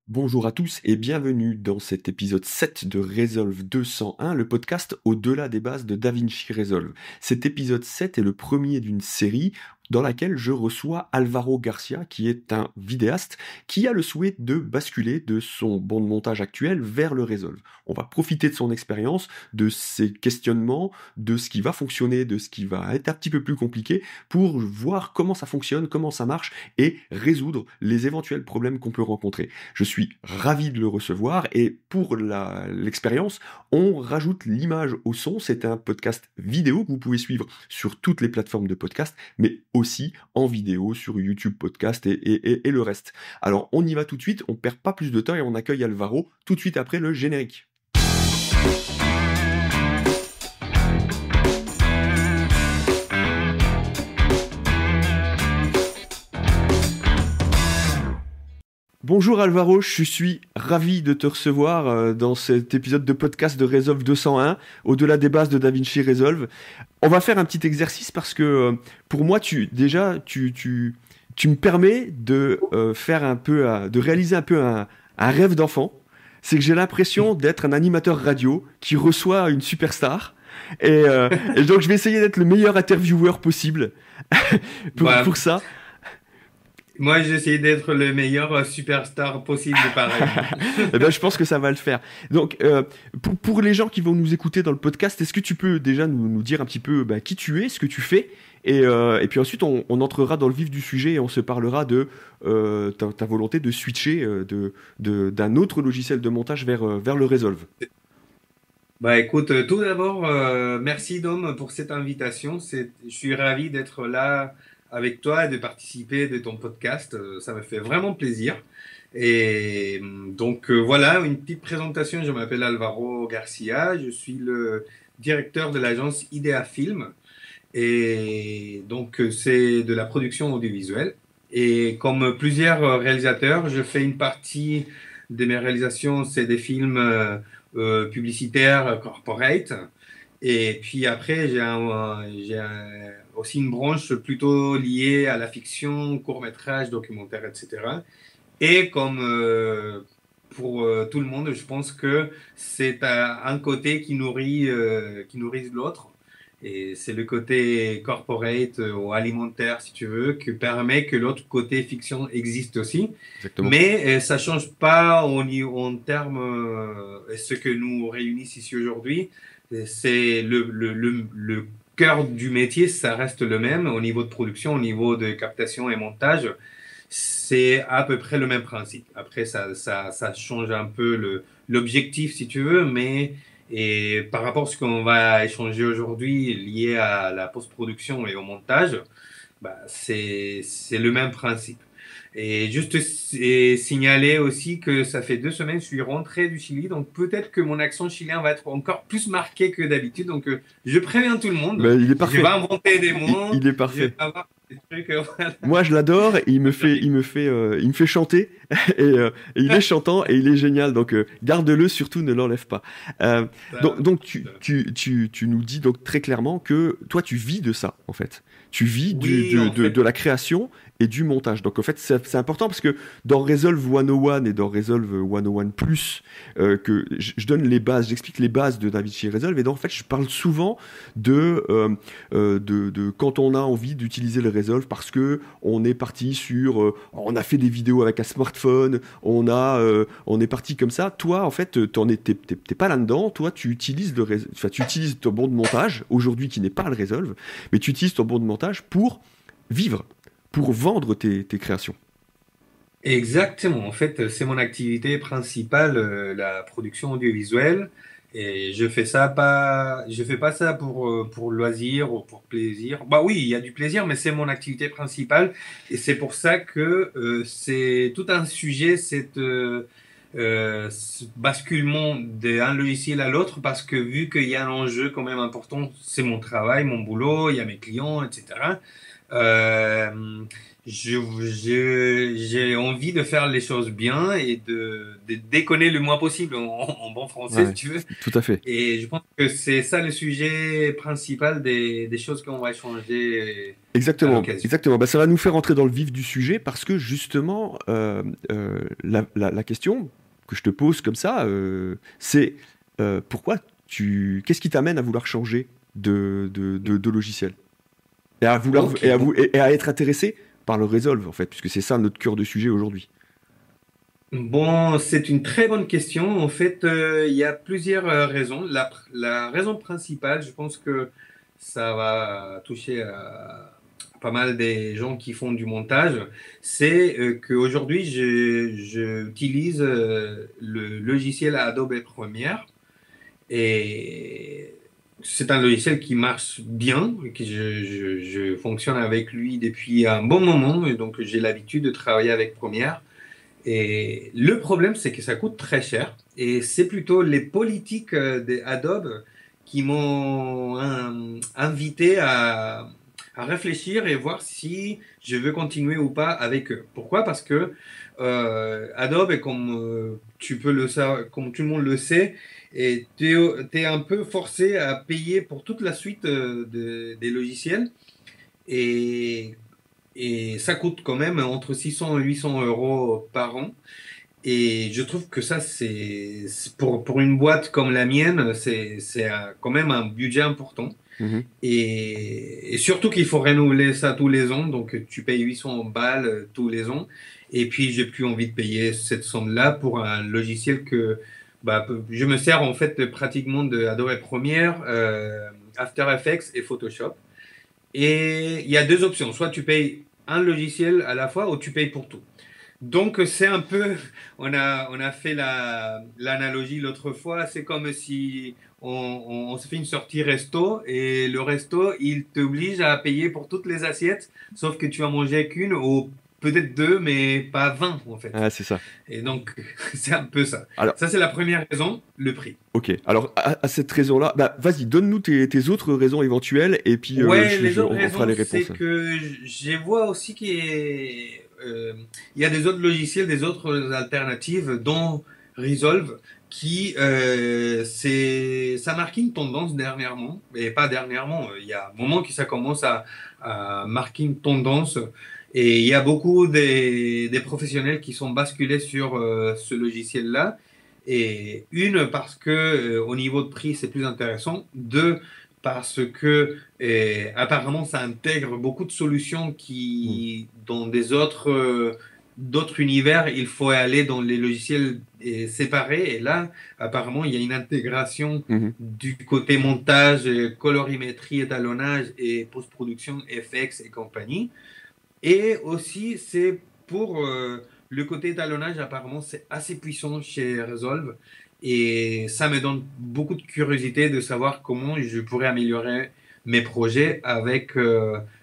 Bonjour à tous et bienvenue dans cet épisode 7 de Resolve 201, le podcast au-delà des bases de DaVinci Resolve. Cet épisode 7 est le premier d'une série dans laquelle je reçois Alvaro Garcia, qui est un vidéaste qui a le souhait de basculer de son banc de montage actuel vers le Resolve. On va profiter de son expérience, de ses questionnements, de ce qui va fonctionner, de ce qui va être un petit peu plus compliqué, pour voir comment ça fonctionne, comment ça marche, et résoudre les éventuels problèmes qu'on peut rencontrer. Je suis ravi de le recevoir et pour l'expérience, on rajoute l'image au son. C'est un podcast vidéo que vous pouvez suivre sur toutes les plateformes de podcast, mais aussi en vidéo sur YouTube Podcast et le reste. Alors on y va tout de suite, on perd pas plus de temps et on accueille Alvaro tout de suite après le générique. Bonjour Alvaro, je suis ravi de te recevoir dans cet épisode de podcast de Resolve 201, au-delà des bases de DaVinci Resolve. On va faire un petit exercice parce que pour moi, tu me permets de faire un peu, de réaliser un peu un rêve d'enfant. C'est que j'ai l'impression d'être un animateur radio qui reçoit une superstar. Et donc je vais essayer d'être le meilleur intervieweur possible pour ça. Moi, j'essaie d'être le meilleur superstar possible, pareil. Eh ben, je pense que ça va le faire. Donc, pour les gens qui vont nous écouter dans le podcast, est-ce que tu peux déjà nous dire un petit peu qui tu es, ce que tu fais, et puis ensuite on entrera dans le vif du sujet et on se parlera de ta volonté de switcher d'un autre logiciel de montage vers le Resolve. Bah écoute, tout d'abord, merci Dom pour cette invitation. Je suis ravi d'être là avec toi et de participer de ton podcast. Ça me fait vraiment plaisir. Et donc voilà, une petite présentation. Je m'appelle Alvaro Garcia. Je suis le directeur de l'agence Idea Film. Et donc c'est de la production audiovisuelle. Et comme plusieurs réalisateurs, je fais une partie de mes réalisations, c'est des films publicitaires corporate. Et puis après, aussi une branche plutôt liée à la fiction, court-métrage, documentaire, etc. Et comme pour tout le monde, je pense que c'est un côté qui nourrit l'autre. Et c'est le côté corporate ou alimentaire, si tu veux, qui permet que l'autre côté fiction existe aussi. Exactement. Mais ça change pas en termes, ce que nous réunissent ici aujourd'hui. C'est le cœur du métier, ça reste le même au niveau de production, au niveau de captation et montage. C'est à peu près le même principe. Après, ça change un peu l'objectif, si tu veux, mais et par rapport à ce qu'on va échanger aujourd'hui lié à la post-production et au montage, c'est le même principe. Et juste signaler aussi que ça fait 2 semaines que je suis rentré du Chili, donc peut-être que mon accent chilien va être encore plus marqué que d'habitude. Donc je préviens tout le monde. Ben, il est parfait. Je vais inventer des mots. Il est parfait. Je vais avoir des trucs, voilà. Moi, je l'adore. Il me fait chanter et il est chantant et il est génial. Donc, garde-le, surtout ne l'enlève pas. Donc tu nous dis donc très clairement que toi, tu vis de ça, en fait. Tu vis de la création et du montage. Donc en fait, c'est important parce que dans Resolve 101 et dans Resolve 101 Plus, que je donne les bases, j'explique les bases de DaVinci Resolve et donc en fait, je parle souvent de quand on a envie d'utiliser le Resolve parce que on est parti sur, on a fait des vidéos avec un smartphone, on est parti comme ça. Toi, en fait, t'es pas là-dedans. Toi, tu utilises tu utilises ton bon de montage aujourd'hui qui n'est pas le Resolve, mais tu utilises ton bon de montage pour vivre, pour vendre tes créations. Exactement. En fait, c'est mon activité principale, la production audiovisuelle. Et je fais pas ça pour loisir ou pour plaisir. Bah oui, il y a du plaisir, mais c'est mon activité principale. Et c'est pour ça que c'est tout un sujet, ce basculement d'un logiciel à l'autre, parce que vu qu'il y a un enjeu quand même important, c'est mon travail, mon boulot, il y a mes clients, etc. Euh, j'ai envie de faire les choses bien et de déconner le moins possible en bon français, si Ouais, tu veux. tout à fait. Et je pense que c'est ça le sujet principal des choses qu'on va échanger à Exactement, l'occasion. exactement. Bah, ça va nous faire entrer dans le vif du sujet parce que justement, la question que je te pose comme ça, c'est pourquoi qu'est-ce qui t'amène à vouloir changer de logiciel et à vouloir Ok, bon. et à être intéressé par le Resolve en fait, puisque c'est ça notre cœur de sujet aujourd'hui. Bon, c'est une très bonne question. En fait, il y a plusieurs raisons. La raison principale, je pense que ça va toucher à pas mal des gens qui font du montage, c'est qu'aujourd'hui, j'utilise le logiciel Adobe Premiere et c'est un logiciel qui marche bien, que je fonctionne avec lui depuis un bon moment et donc j'ai l'habitude de travailler avec Premiere. Et le problème, c'est que ça coûte très cher. Et c'est plutôt les politiques d'Adobe qui m'ont invité à réfléchir et voir si je veux continuer ou pas avec eux. Pourquoi? Parce que Adobe, comme tu peux le savoir, comme tout le monde le sait, et t'es un peu forcé à payer pour toute la suite des logiciels. Et ça coûte quand même entre 600 et 800 euros par an. Et je trouve que ça, pour une boîte comme la mienne, quand même un budget important. Mhm. Et surtout qu'il faut renouveler ça tous les ans. Donc, tu payes 800 balles tous les ans. Et puis, j'ai plus envie de payer cette somme-là pour un logiciel que bah, je me sers en fait pratiquement de Adobe Premiere, After Effects et Photoshop. Et il y a deux options. Soit tu payes un logiciel à la fois ou tu payes pour tout. Donc c'est un peu, on a fait l'analogie l'autre fois, c'est comme si on se fait une sortie resto et le resto, il t'oblige à payer pour toutes les assiettes, sauf que tu vas manger qu'une ou peut-être deux, mais pas 20 en fait. Ah, c'est ça. Et donc c'est un peu ça. Alors, Ça c'est la première raison, le prix. ok. Alors, à cette raison-là, bah, vas-y, donne-nous tes autres raisons éventuelles et puis Ouais, les autres on fera raisons, les c'est réponses. que je vois aussi il y a des autres logiciels, des autres alternatives, dont Resolve, qui ça marque une tendance dernièrement, mais pas dernièrement. Il y a un moment que ça commence à marquer une tendance, et il y a beaucoup des professionnels qui sont basculés sur ce logiciel-là. Et une parce que au niveau de prix c'est plus intéressant. Deux parce que apparemment, ça intègre beaucoup de solutions Hmm. qui, dans d'autres univers, il faut aller dans les logiciels séparés. Et là, apparemment, il y a une intégration Mhm. du côté montage, colorimétrie, étalonnage et post-production, FX et compagnie. Et aussi, c'est pour le côté étalonnage, apparemment, c'est assez puissant chez Resolve. Et ça me donne beaucoup de curiosité de savoir comment je pourrais améliorer mes projets avec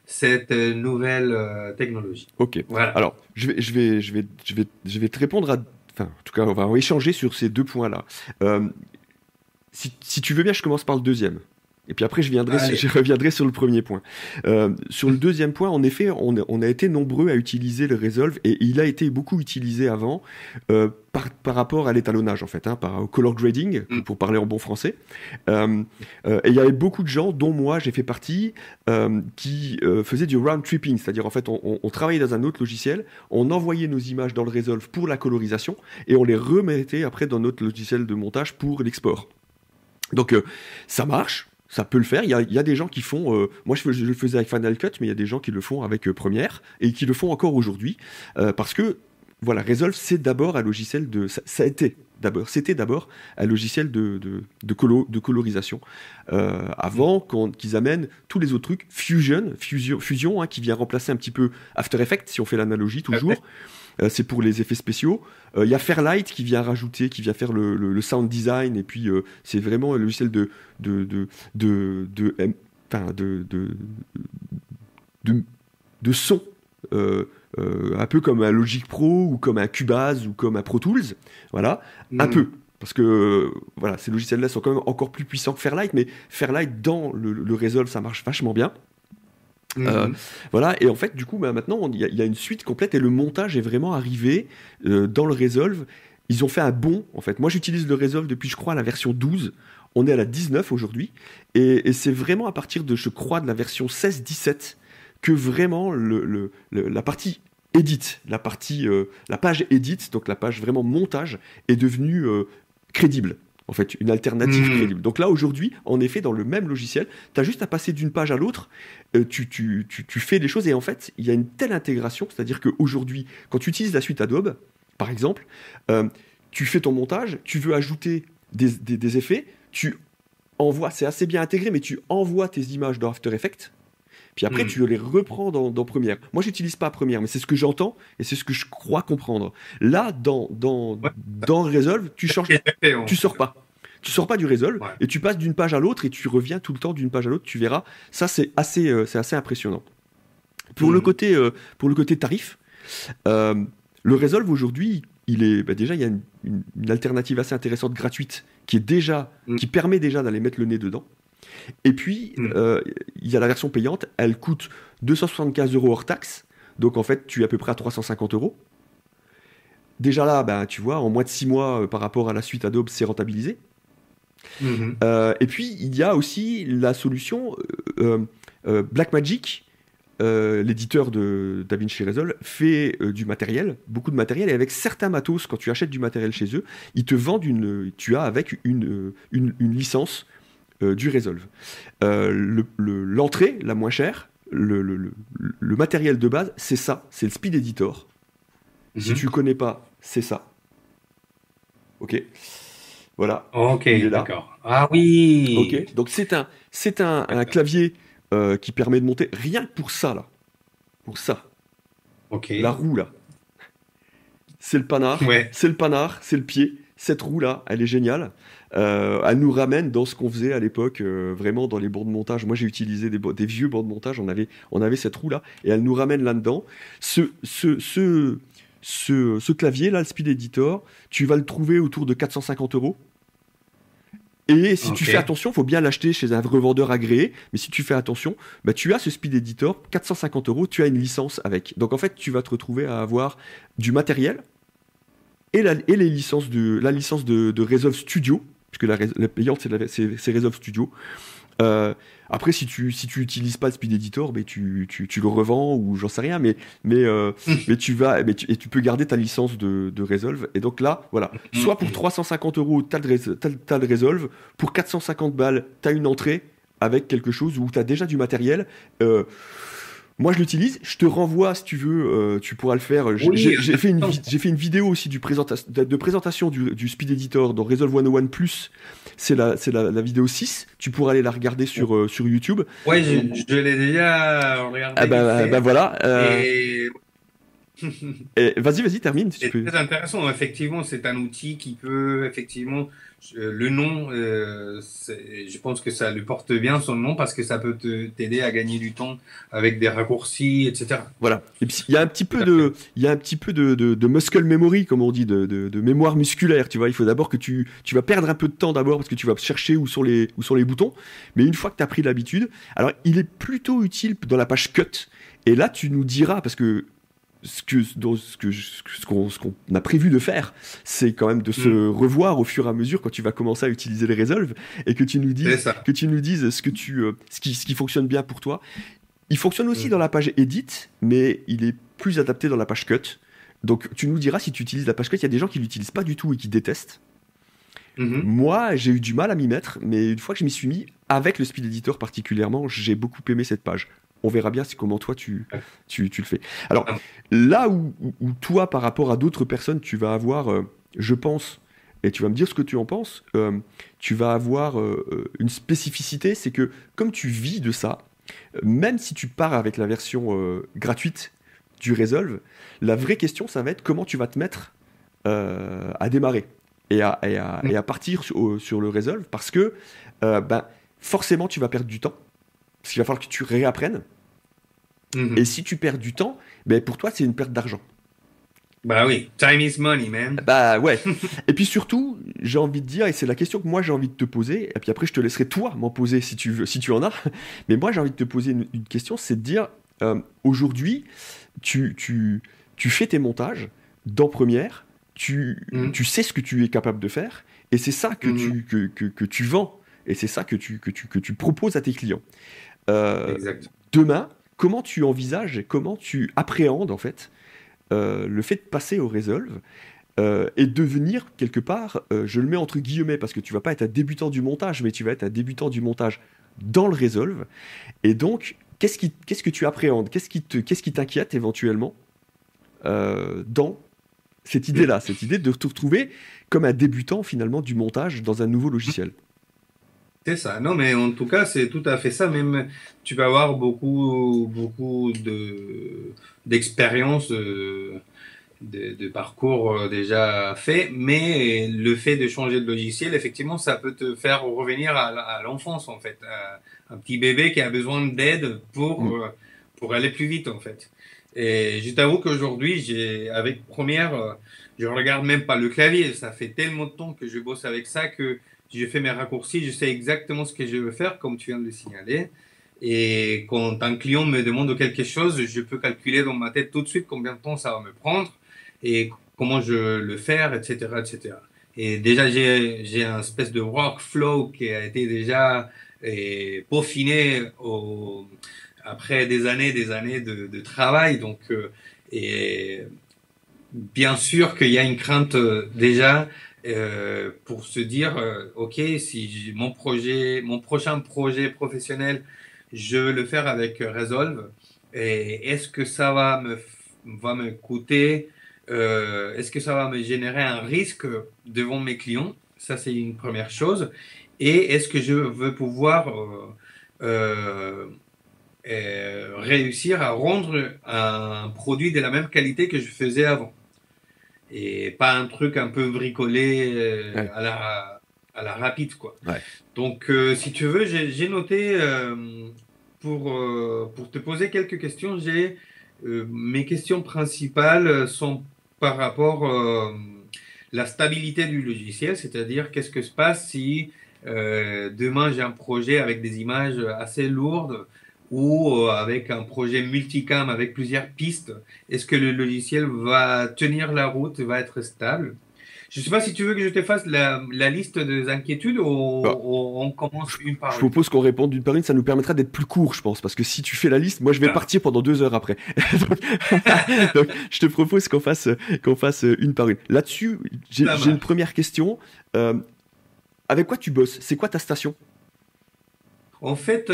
cette nouvelle technologie. Ok. Voilà. Alors, je vais te répondre à. Enfin, en tout cas, on va échanger sur ces deux points-là. Euh, si tu veux bien, je commence par le deuxième. Et puis après, Allez. je reviendrai sur le premier point. Sur le deuxième point, en effet, on a été nombreux à utiliser le Resolve et il a été beaucoup utilisé avant par rapport à l'étalonnage, en fait, hein, au color grading, Mm. pour parler en bon français. Et il y avait beaucoup de gens, dont moi, j'ai fait partie, qui faisaient du round tripping, c'est-à-dire, en fait, on travaillait dans un autre logiciel, on envoyait nos images dans le Resolve pour la colorisation et on les remettait après dans notre logiciel de montage pour l'export. Donc ça marche, ça peut le faire. Il y a des gens qui font. Moi, je le faisais avec Final Cut, mais il y a des gens qui le font avec Premiere et qui le font encore aujourd'hui parce que voilà, Resolve c'est d'abord un logiciel de. Ça a été d'abord, c'était d'abord un logiciel de colorisation avant qu'ils amènent tous les autres trucs. Fusion, hein, qui vient remplacer un petit peu After Effects si on fait l'analogie toujours. C'est pour les effets spéciaux. Il y a Fairlight qui vient rajouter, qui vient faire le sound design, et puis c'est vraiment un logiciel enfin, de, de son, un peu comme un Logic Pro, ou comme un Cubase, ou comme un Pro Tools. Voilà, un Mm. peu. Parce que voilà, ces logiciels-là sont quand même encore plus puissants que Fairlight, mais Fairlight dans le Resolve, ça marche vachement bien. Mhm. Voilà, et en fait, du coup, maintenant, il y a une suite complète et le montage est vraiment arrivé dans le Resolve. Ils ont fait un bond, en fait. Moi, j'utilise le Resolve depuis, je crois, la version 12. On est à la 19 aujourd'hui. Et c'est vraiment à partir de, je crois, de la version 16-17 que vraiment la partie edit, la page edit, donc la page vraiment montage, est devenue crédible. En fait, une alternative Mhm. crédible. Donc là, aujourd'hui, en effet, dans le même logiciel, tu as juste à passer d'une page à l'autre, tu fais des choses, et en fait, il y a une telle intégration, c'est-à-dire qu'aujourd'hui, quand tu utilises la suite Adobe, par exemple, euh, tu fais ton montage, tu veux ajouter des effets, tu envoies, c'est assez bien intégré, mais tu envoies tes images dans After Effects, puis après, Mhm. tu les reprends dans Premiere. Moi, j'utilise pas Premiere, mais c'est ce que j'entends et c'est ce que je crois comprendre. Là, Ouais, dans Resolve, c'est ce que j'ai fait, en tu tout sors cas. pas. Tu sors pas du Resolve Ouais. et tu passes d'une page à l'autre et tu reviens tout le temps d'une page à l'autre. Tu verras. Ça, c'est assez impressionnant. Pour le Mhm. côté, pour le côté tarif, euh, le Resolve aujourd'hui, déjà, il y a une alternative assez intéressante gratuite qui Mhm. permet déjà d'aller mettre le nez dedans. Et puis, Mhm. il y a la version payante, elle coûte 275 euros hors taxe. Donc en fait, tu es à peu près à 350 euros. Déjà là, ben, tu vois, en moins de 6 mois par rapport à la suite Adobe, c'est rentabilisé. Mhm. Et puis, il y a aussi la solution Blackmagic, l'éditeur de DaVinci Resolve, fait du matériel, beaucoup de matériel, et avec certains matos, quand tu achètes du matériel chez eux, ils te vendent tu as avec une licence du Resolve. L'entrée, la moins chère, le matériel de base, c'est ça, c'est le Speed Editor. Si tu Mhm. le connais pas, c'est ça. Ok, voilà, Ok, il est là. d'accord. Ah oui. Ok, donc un clavier qui permet de monter rien que pour ça là, pour ça, Ok. la roue là, Ouais. c'est le panard, c'est le pied. Cette roue là, elle est géniale. Elle nous ramène dans ce qu'on faisait à l'époque, vraiment dans les bords de montage. Moi, j'ai utilisé des vieux bords de montage. On avait cette roue là, et elle nous ramène là-dedans. Ce clavier là, le Speed Editor, tu vas le trouver autour de 450 euros. Et si tu Ok. fais attention, faut bien l'acheter chez un revendeur agréé. Mais si tu fais attention, bah, tu as ce Speed Editor, 450 euros, tu as une licence avec. Donc en fait, tu vas te retrouver à avoir du matériel et la licence de Resolve Studio, puisque la payante, c'est Resolve Studio. Euh, Après, si tu utilises pas le Speed Editor, mais tu le revends ou j'en sais rien, mais et tu peux garder ta licence de Resolve. Et donc là, voilà, soit pour 350 euros, t'as le Resolve, pour 450 balles, t'as une entrée avec quelque chose où t'as déjà du matériel. Euh, Moi, je l'utilise. Je te renvoie, si tu veux, tu pourras le faire. Oui, J'ai fait une vidéo aussi de présentation du Speed Editor dans Resolve 101 Plus. C'est la vidéo 6. Tu pourras aller la regarder sur YouTube. ouais, je l'ai déjà Ah regardé vite bah fait. voilà. Et Vas-y, termine si tu c'est peux. très intéressant. Effectivement, c'est un outil qui peut, effectivement, le nom, je pense que ça lui porte bien son nom parce que ça peut t'aider à gagner du temps avec des raccourcis, etc. Voilà. Et puis, Tout à fait. il y a un petit peu de muscle memory, comme on dit, de mémoire musculaire. Tu vois, il faut d'abord que tu vas perdre un peu de temps d'abord parce que tu vas chercher où sont les boutons. Mais une fois que tu as pris l'habitude, alors il est plutôt utile dans la page cut. Et là, tu nous diras, parce que ce qu'on a prévu de faire, c'est quand même de se Hmm, revoir au fur et à mesure quand tu vas commencer à utiliser les Resolve et c'est ça. que tu nous dises ce qui fonctionne bien pour toi. Il fonctionne aussi dans Hmm, la page Edit, mais il est plus adapté dans la page Cut. Donc tu nous diras si tu utilises la page Cut. Il y a des gens qui l'utilisent pas du tout et qui détestent. mhm. Moi, j'ai eu du mal à m'y mettre, mais une fois que je m'y suis mis, avec le Speed Editor particulièrement, j'ai beaucoup aimé cette page. On verra bien comment toi tu le fais. Alors là où toi, par rapport à d'autres personnes, tu vas avoir, je pense, et tu vas me dire ce que tu en penses, tu vas avoir une spécificité, c'est que comme tu vis de ça, même si tu pars avec la version gratuite du Resolve, la vraie question, ça va être comment tu vas te mettre à démarrer et à partir sur le Resolve parce que ben, forcément, tu vas perdre du temps. Parce qu'il va falloir que tu réapprennes. Et Mhm. si tu perds du temps, ben, pour toi, c'est une perte d'argent. Bah oui, time is money, man. Bah ouais. Et puis surtout, j'ai envie de dire, et c'est la question que moi j'ai envie de te poser, et puis après je te laisserai toi m'en poser si tu veux, si tu en as, mais moi j'ai envie de te poser une question, c'est de dire, aujourd'hui, tu fais tes montages dans Première, tu sais ce que tu es capable de faire, et c'est ça que tu vends, et c'est ça que tu proposes à tes clients. Exact. Demain, comment tu envisages et comment tu appréhendes en fait le fait de passer au Resolve et devenir quelque part, je le mets entre guillemets parce que tu vas pas être un débutant du montage, mais tu vas être un débutant du montage dans le Resolve. Et donc, qu'est-ce que tu appréhendes, qu'est-ce qui t'inquiète éventuellement dans cette idée-là, cette idée de te retrouver comme un débutant finalement du montage dans un nouveau logiciel. C'est ça. Non, mais en tout cas, c'est tout à fait ça. Même, tu peux avoir beaucoup d'expériences, de parcours déjà fait, mais le fait de changer de logiciel, effectivement, ça peut te faire revenir à l'enfance, en fait. Un petit bébé qui a besoin d'aide pour aller plus vite, en fait. Et je t'avoue qu'aujourd'hui, avec Première, je regarde même pas le clavier. Ça fait tellement de temps que je bosse avec ça que je fais mes raccourcis, je sais exactement ce que je veux faire, comme tu viens de le signaler. Et quand un client me demande quelque chose, je peux calculer dans ma tête tout de suite combien de temps ça va me prendre et comment je le faire, etc., etc. Et déjà, j'ai un espèce de workflow qui a été déjà peaufiné après des années de travail. Donc, et bien sûr qu'il y a une crainte déjà pour se dire, ok, si mon prochain projet professionnel, je veux le faire avec Resolve, et est-ce que ça va me coûter, est-ce que ça va me générer un risque devant mes clients? Ça, c'est une première chose. Et est-ce que je veux pouvoir réussir à rendre un produit de la même qualité que je faisais avant? Et pas un truc un peu bricolé Ouais. à la rapide, quoi. Ouais. Donc, si tu veux, j'ai noté pour te poser quelques questions. Mes questions principales sont par rapport la stabilité du logiciel, c'est-à-dire qu'est-ce que se passe si demain j'ai un projet avec des images assez lourdes ou avec un projet multicam avec plusieurs pistes, est-ce que le logiciel va tenir la route, va être stable? Je ne sais pas si tu veux que je te fasse la liste des inquiétudes ou Bah, on commence une je par une. propose qu'on réponde d'une par une, ça nous permettra d'être plus court, je pense, parce que si tu fais la liste, moi je vais Voilà. partir pendant 2 heures après. Donc, je te propose qu'on fasse une par une. Là-dessus, j'ai Ça une marche. première question. Euh, avec quoi tu bosses? C'est quoi ta station? En fait,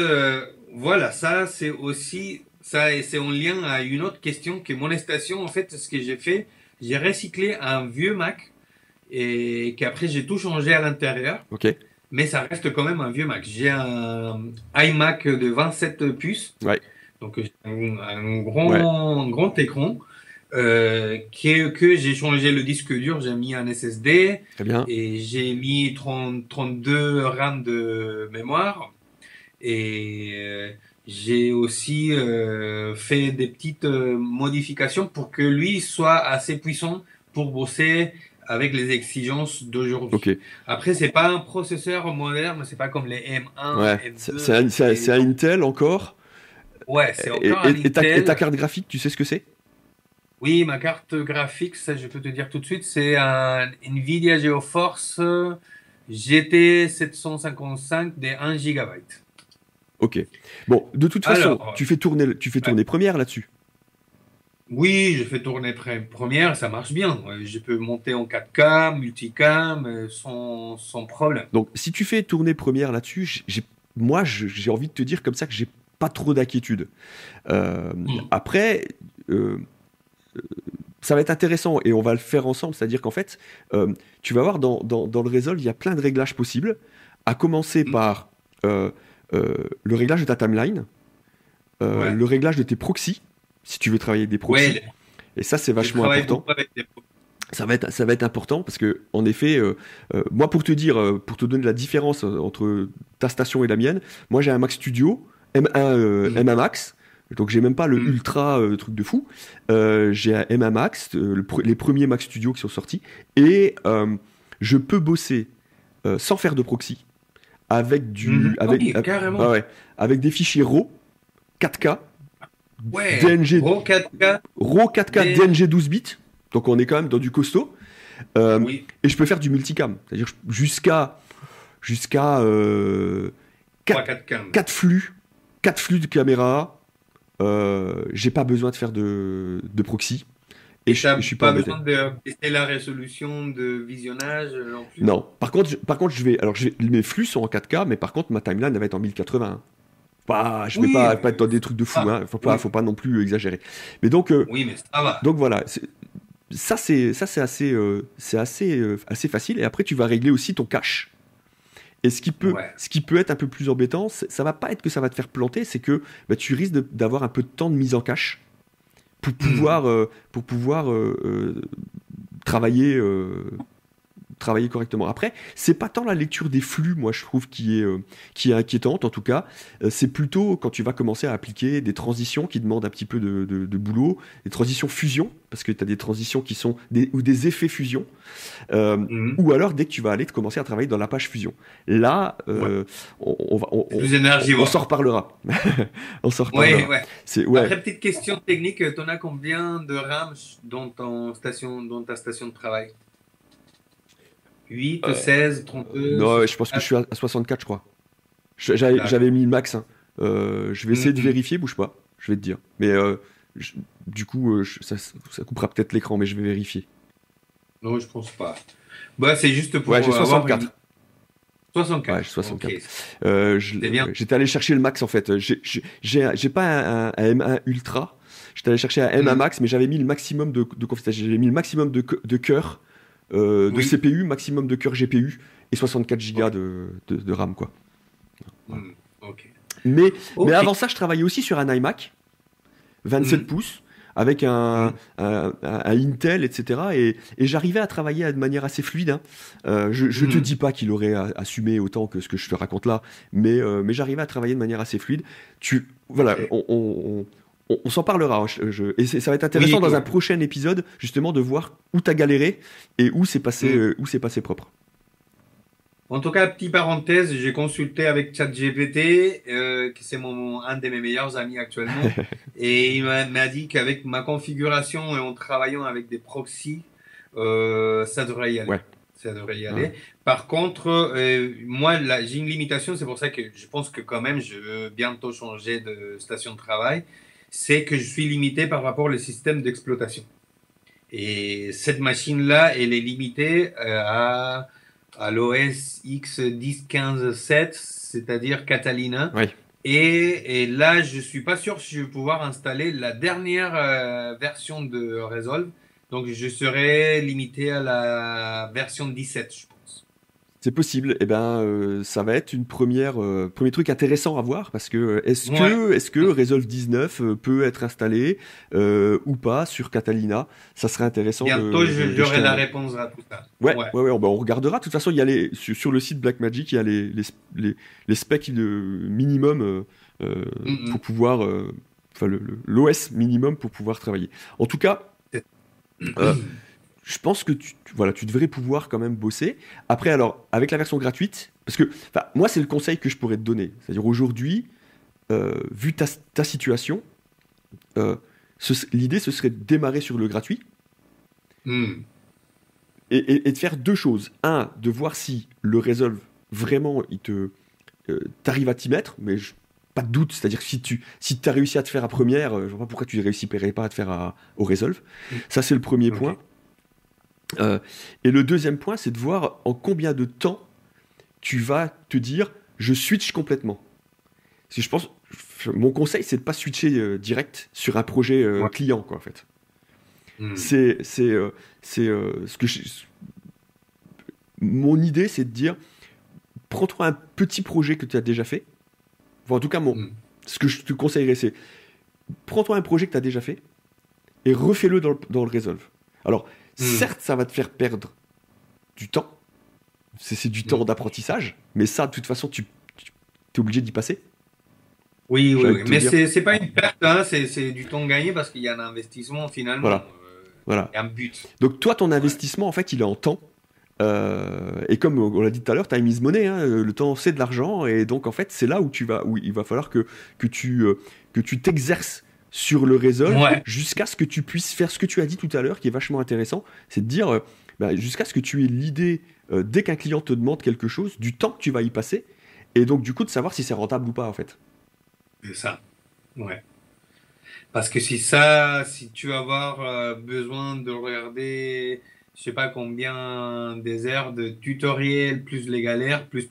voilà, ça c'est aussi ça et c'est en lien à une autre question que mon station. En fait, ce que j'ai fait, j'ai recyclé un vieux Mac et qu'après j'ai tout changé à l'intérieur, Ok. mais ça reste quand même un vieux Mac. J'ai un iMac de 27 puces, Ouais. donc j'ai un Ouais. grand écran que j'ai changé le disque dur, j'ai mis un SSD Très bien. et j'ai mis 32 RAM de mémoire. Et j'ai aussi fait des petites modifications pour que lui soit assez puissant pour bosser avec les exigences Ok. d'aujourd'hui. Après, c'est pas un processeur moderne, c'est pas comme les M1, Ouais. C'est M2. c'est un Intel encore. Ouais, c'est Et, encore un et ta Intel. carte graphique, tu sais ce que c'est? Oui, ma carte graphique, ça je peux te dire tout de suite, c'est un Nvidia GeoForce GT 755 des 1 gigabyte. Ok. Bon, de toute façon, Alors, tu fais tourner Première là-dessus. oui, je fais tourner première, ça marche bien. Ouais, je peux monter en 4K, multicam, sans problème. Donc, si tu fais tourner Première là-dessus, moi, j'ai envie de te dire comme ça que j'ai pas trop d'inquiétude. Euh, Hmm. après, euh, ça va être intéressant et on va le faire ensemble. C'est-à-dire qu'en fait, tu vas voir dans le Resolve, il y a plein de réglages possibles, à commencer Hmm. par euh, le réglage de ta timeline, Ouais. le réglage de tes proxys, si tu veux travailler avec des Ouais, proxys. Et ça, c'est je vachement travaille important. beaucoup avec des... Ça va être important parce que, en effet, moi, pour te dire, pour te donner la différence entre ta station et la mienne, moi, j'ai un Mac Studio M1, Hmm. M1 Max. Donc, j'ai même pas le Hmm. Ultra truc de fou. J'ai un M1 Max, les premiers Mac Studio qui sont sortis. Et je peux bosser sans faire de proxy, avec Oui, carrément. avec des fichiers RAW 4K, Ouais, DNG, RAW 4K, RAW 4K des... DNG 12 bits, donc on est quand même dans du costaud, Oui, et je peux faire du multicam, c'est-à-dire jusqu'à 3 4, 4K. 4 flux de caméra, j'ai pas besoin de faire de proxy, et Et tu n'as je suis pas pas embêté. besoin de baisser la résolution de visionnage non plus. Non, par contre, mes flux sont en 4K, mais par contre, ma timeline elle va être en 1080. Hein. Je vais Oui, pas être dans des trucs de fou, hein. oui, Faut pas non plus exagérer. Mais oui, mais ça va. donc voilà, c'est assez facile. Et après, tu vas régler aussi ton cache. Et Ouais. ce qui peut être un peu plus embêtant, ça va pas être que ça va te faire planter, c'est que bah, tu risques d'avoir un peu de temps de mise en cache pour pouvoir travailler, travailler correctement. Après, c'est pas tant la lecture des flux, moi je trouve, qui est inquiétante en tout cas. C'est plutôt quand tu vas commencer à appliquer des transitions qui demandent un petit peu de boulot, des transitions fusion, parce que tu as des transitions qui sont ou des effets fusion, Mhm. ou alors dès que tu vas aller te commencer à travailler dans la page fusion. Là, Ouais. C'est plus on s'en énergivore. reparlera. On s'en Ouais, reparlera. ouais. Ouais. Après, petite question technique, tu en as combien de RAM dans ta station de travail? 8, 16, 32, Non, ouais, je pense que je 64? suis à 64, je crois. J'avais D'accord. mis le max. Hein. Je vais essayer de Mhm. vérifier, bouge pas. Je vais te dire. Mais du coup, ça coupera peut-être l'écran, mais je vais vérifier. Non, je pense pas. Bah, c'est juste Ouais, pour j'ai avoir une 64. Ouais, j'ai 64. Ok, 64. c'est bien. J'étais allé chercher le max en fait. J'ai pas un M1 Ultra. J'étais allé chercher un M1 Mhm. Max, mais j'avais mis le maximum de configuration. J'avais mis le maximum de cœur, de Oui. CPU, maximum de cœur GPU et 64 Go Ok. de RAM quoi. Voilà. Mhm. Ok. Mais, mais Ok. avant ça, je travaillais aussi sur un iMac 27 Mhm. pouces avec Mhm. un Intel, etc. Et j'arrivais à travailler de manière assez fluide. Hein. Je te Mhm. dis pas qu'il aurait assumé autant que ce que je te raconte là, mais j'arrivais à travailler de manière assez fluide. Voilà, Ok. on s'en parlera. Hein. Et ça va être intéressant Oui, dans un ouais. prochain épisode, justement, de voir où t'as galéré et Mhm. où c'est passé propre. En tout cas, petite parenthèse, j'ai consulté avec ChatGPT, qui c'est un de mes meilleurs amis actuellement, et il m'a dit qu'avec ma configuration et en travaillant avec des proxys, ça devrait y aller. Ouais. Ça devrait y Ouais. aller. Par contre, moi, là, j'ai une limitation, c'est pour ça que je pense que quand même, je veux bientôt changer de station de travail, c'est que je suis limité par rapport au système d'exploitation. Et cette machine-là, elle est limitée à l'OS X 10.15.7, c'est-à-dire Catalina. Ouais. Et là, je suis pas sûr si je vais pouvoir installer la dernière version de Resolve. Donc, je serai limité à la version 17, je pense. C'est possible. Eh ben, ça va être premier truc intéressant à voir parce que Ouais. est-ce que Resolve 19 peut être installé ou pas sur Catalina? Ça serait intéressant Bientôt, de jeter j'aurai un la œil. réponse à tout ça. Ouais, Ouais. ouais, ouais. On regardera. De toute façon, il y a sur le site Blackmagic, il y a les specs minimum pour Mm, pouvoir, enfin l'OS minimum pour pouvoir travailler. En tout cas. euh, mm. je pense que voilà, tu devrais pouvoir quand même bosser. Après, alors, avec la version gratuite, parce que enfin, moi, c'est le conseil que je pourrais te donner. C'est-à-dire aujourd'hui, vu ta situation, l'idée, ce serait de démarrer sur le gratuit Mm. et de faire deux choses. Un, de voir si le Resolve, vraiment, t'arrives à t'y mettre, mais pas de doute. C'est-à-dire que si tu as réussi à te faire à première, je vois pas pourquoi tu ne réussirais pas à te faire au Resolve. Mm. Ça, c'est le premier Ok. point. Euh, et le deuxième point, c'est de voir en combien de temps tu vas te dire je switch complètement. Si je pense, mon conseil, c'est de pas switcher direct sur un projet Ouais. client, quoi, en fait. Mm. Ce que mon idée, c'est de dire prends-toi un petit projet que tu as déjà fait. Enfin, en tout cas, Mm. ce que je te conseillerais, c'est prends-toi un projet que tu as déjà fait et refais-le dans le Resolve. Alors, Mm. certes, ça va te faire perdre du temps. C'est du temps Mm. d'apprentissage, mais ça, de toute façon, tu es obligé d'y passer. Oui, J'ai oui, envie oui. de te Mais dire. c'est pas une perte, hein, c'est du temps gagné parce qu'il y a un investissement finalement. Voilà, Il voilà. y a un but. Donc toi, ton Ouais. investissement, en fait, il est en temps. Et comme on l'a dit tout à l'heure, time is money, hein, le temps c'est de l'argent, et donc en fait c'est là où il va falloir que tu t'exerces sur le Resolve Ouais, jusqu'à ce que tu puisses faire ce que tu as dit tout à l'heure, qui est vachement intéressant, c'est de dire jusqu'à ce que tu aies l'idée dès qu'un client te demande quelque chose, du temps que tu vas y passer, et donc du coup de savoir si c'est rentable ou pas en fait. c'est ça. Ouais. Parce que si tu vas avoir besoin de regarder, je sais pas combien des heures de tutoriel, plus les galères, plus,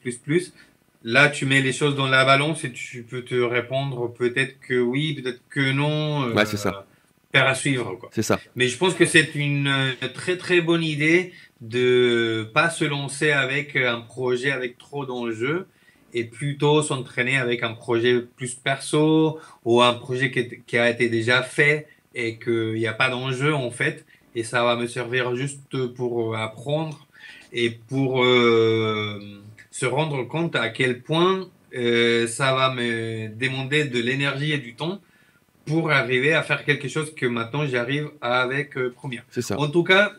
là tu mets les choses dans la balance et tu peux te répondre peut-être que oui, peut-être que non, Ouais, c'est ça, faire à suivre, quoi. c'est ça. Mais je pense que c'est une très très bonne idée de pas se lancer avec un projet avec trop d'enjeux et plutôt s'entraîner avec un projet plus perso ou un projet qui a été déjà fait et qu'il n'y a pas d'enjeu en fait. Et ça va me servir juste pour apprendre et pour se rendre compte à quel point ça va me demander de l'énergie et du temps pour arriver à faire quelque chose que maintenant j'arrive avec Premiere. C'est ça. En tout cas,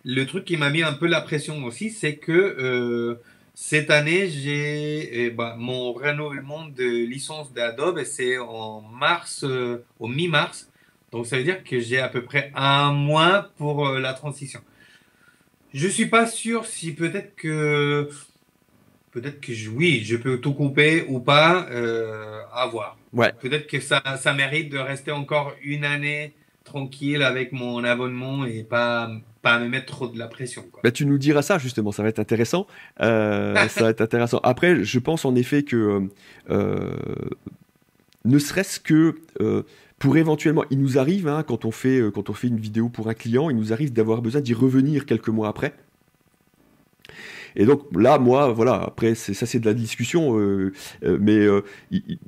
le truc qui m'a mis un peu la pression aussi, c'est que cette année, j'ai mon renouvellement de licence d'Adobe, et c'est en mars, au mi-mars. Donc ça veut dire que j'ai à peu près un mois pour la transition. Je suis pas sûr si oui, je peux tout couper ou pas, à voir. Ouais. Peut-être que ça mérite de rester encore une année tranquille avec mon abonnement et pas me mettre trop de la pression, quoi. Bah, tu nous diras ça justement, ça va être intéressant. Ça va être intéressant. Après, je pense en effet que euh, ne serait-ce que pour éventuellement, il nous arrive quand on fait une vidéo pour un client, il nous arrive d'avoir besoin d'y revenir quelques mois après. Et donc là, moi, voilà, après ça c'est de la discussion, mais il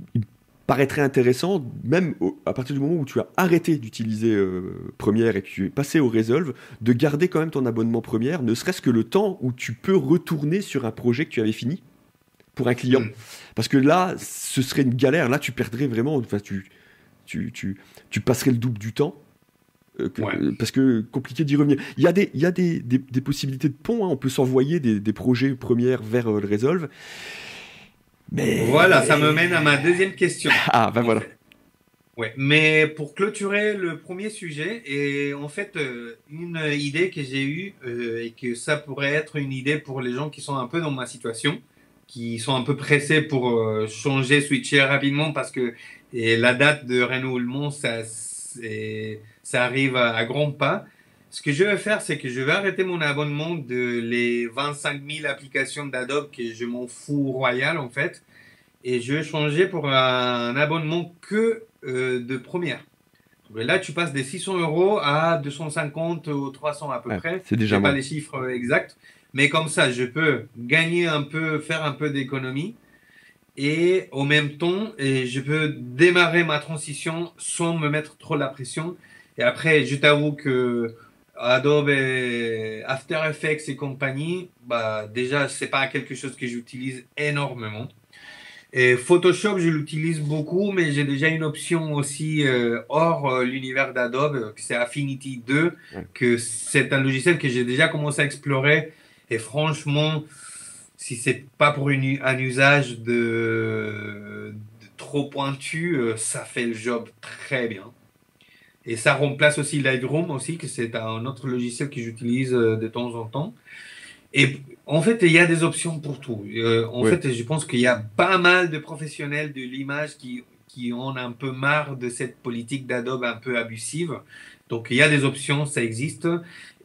paraîtrait intéressant, même à partir du moment où tu as arrêté d'utiliser Premiere et que tu es passé au Resolve, de garder quand même ton abonnement Premiere, ne serait-ce que le temps où tu peux retourner sur un projet que tu avais fini pour un client. Hmm. Parce que là, ce serait une galère. Là, tu perdrais vraiment. Enfin, tu passerais le double du temps. Ouais. Parce que compliqué d'y revenir. Il y a des possibilités de pont. Hein. On peut s'envoyer des projets premières vers le Resolve. Voilà, ça me Mais. mène à ma deuxième question, Ah, ben en voilà. fait. Ouais, mais pour clôturer le premier sujet, et en fait, une idée que j'ai eue, et que ça pourrait être une idée pour les gens qui sont un peu dans ma situation, qui sont un peu pressés pour changer, switcher rapidement parce que la date de renouvellement, ça arrive à grands pas. Ce que je vais faire, c'est que je vais arrêter mon abonnement de les 25 000 applications d'Adobe que je m'en fous royal en fait, et je vais changer pour un abonnement que de première. Donc là, tu passes des 600 euros à 250 ou 300 à peu Ouais, près. c'est déjà J'ai pas moins. les chiffres exacts, mais comme ça, je peux gagner un peu, faire un peu d'économie, et au même temps, et je peux démarrer ma transition sans me mettre trop la pression. Et après, je t'avoue que Adobe et After Effects et compagnie, bah déjà, c'est pas quelque chose que j'utilise énormément. Et Photoshop, je l'utilise beaucoup, mais j'ai déjà une option aussi hors l'univers d'Adobe, que c'est Affinity 2, Ouais. que c'est un logiciel que j'ai déjà commencé à explorer. Et franchement, si c'est pas pour un usage de trop pointu, ça fait le job très bien. Et ça remplace aussi Lightroom aussi, que c'est un autre logiciel que j'utilise de temps en temps. Et en fait, il y a des options pour tout. En Ouais. fait, je pense qu'il y a pas mal de professionnels de l'image qui ont un peu marre de cette politique d'Adobe un peu abusive. Donc, il y a des options, ça existe.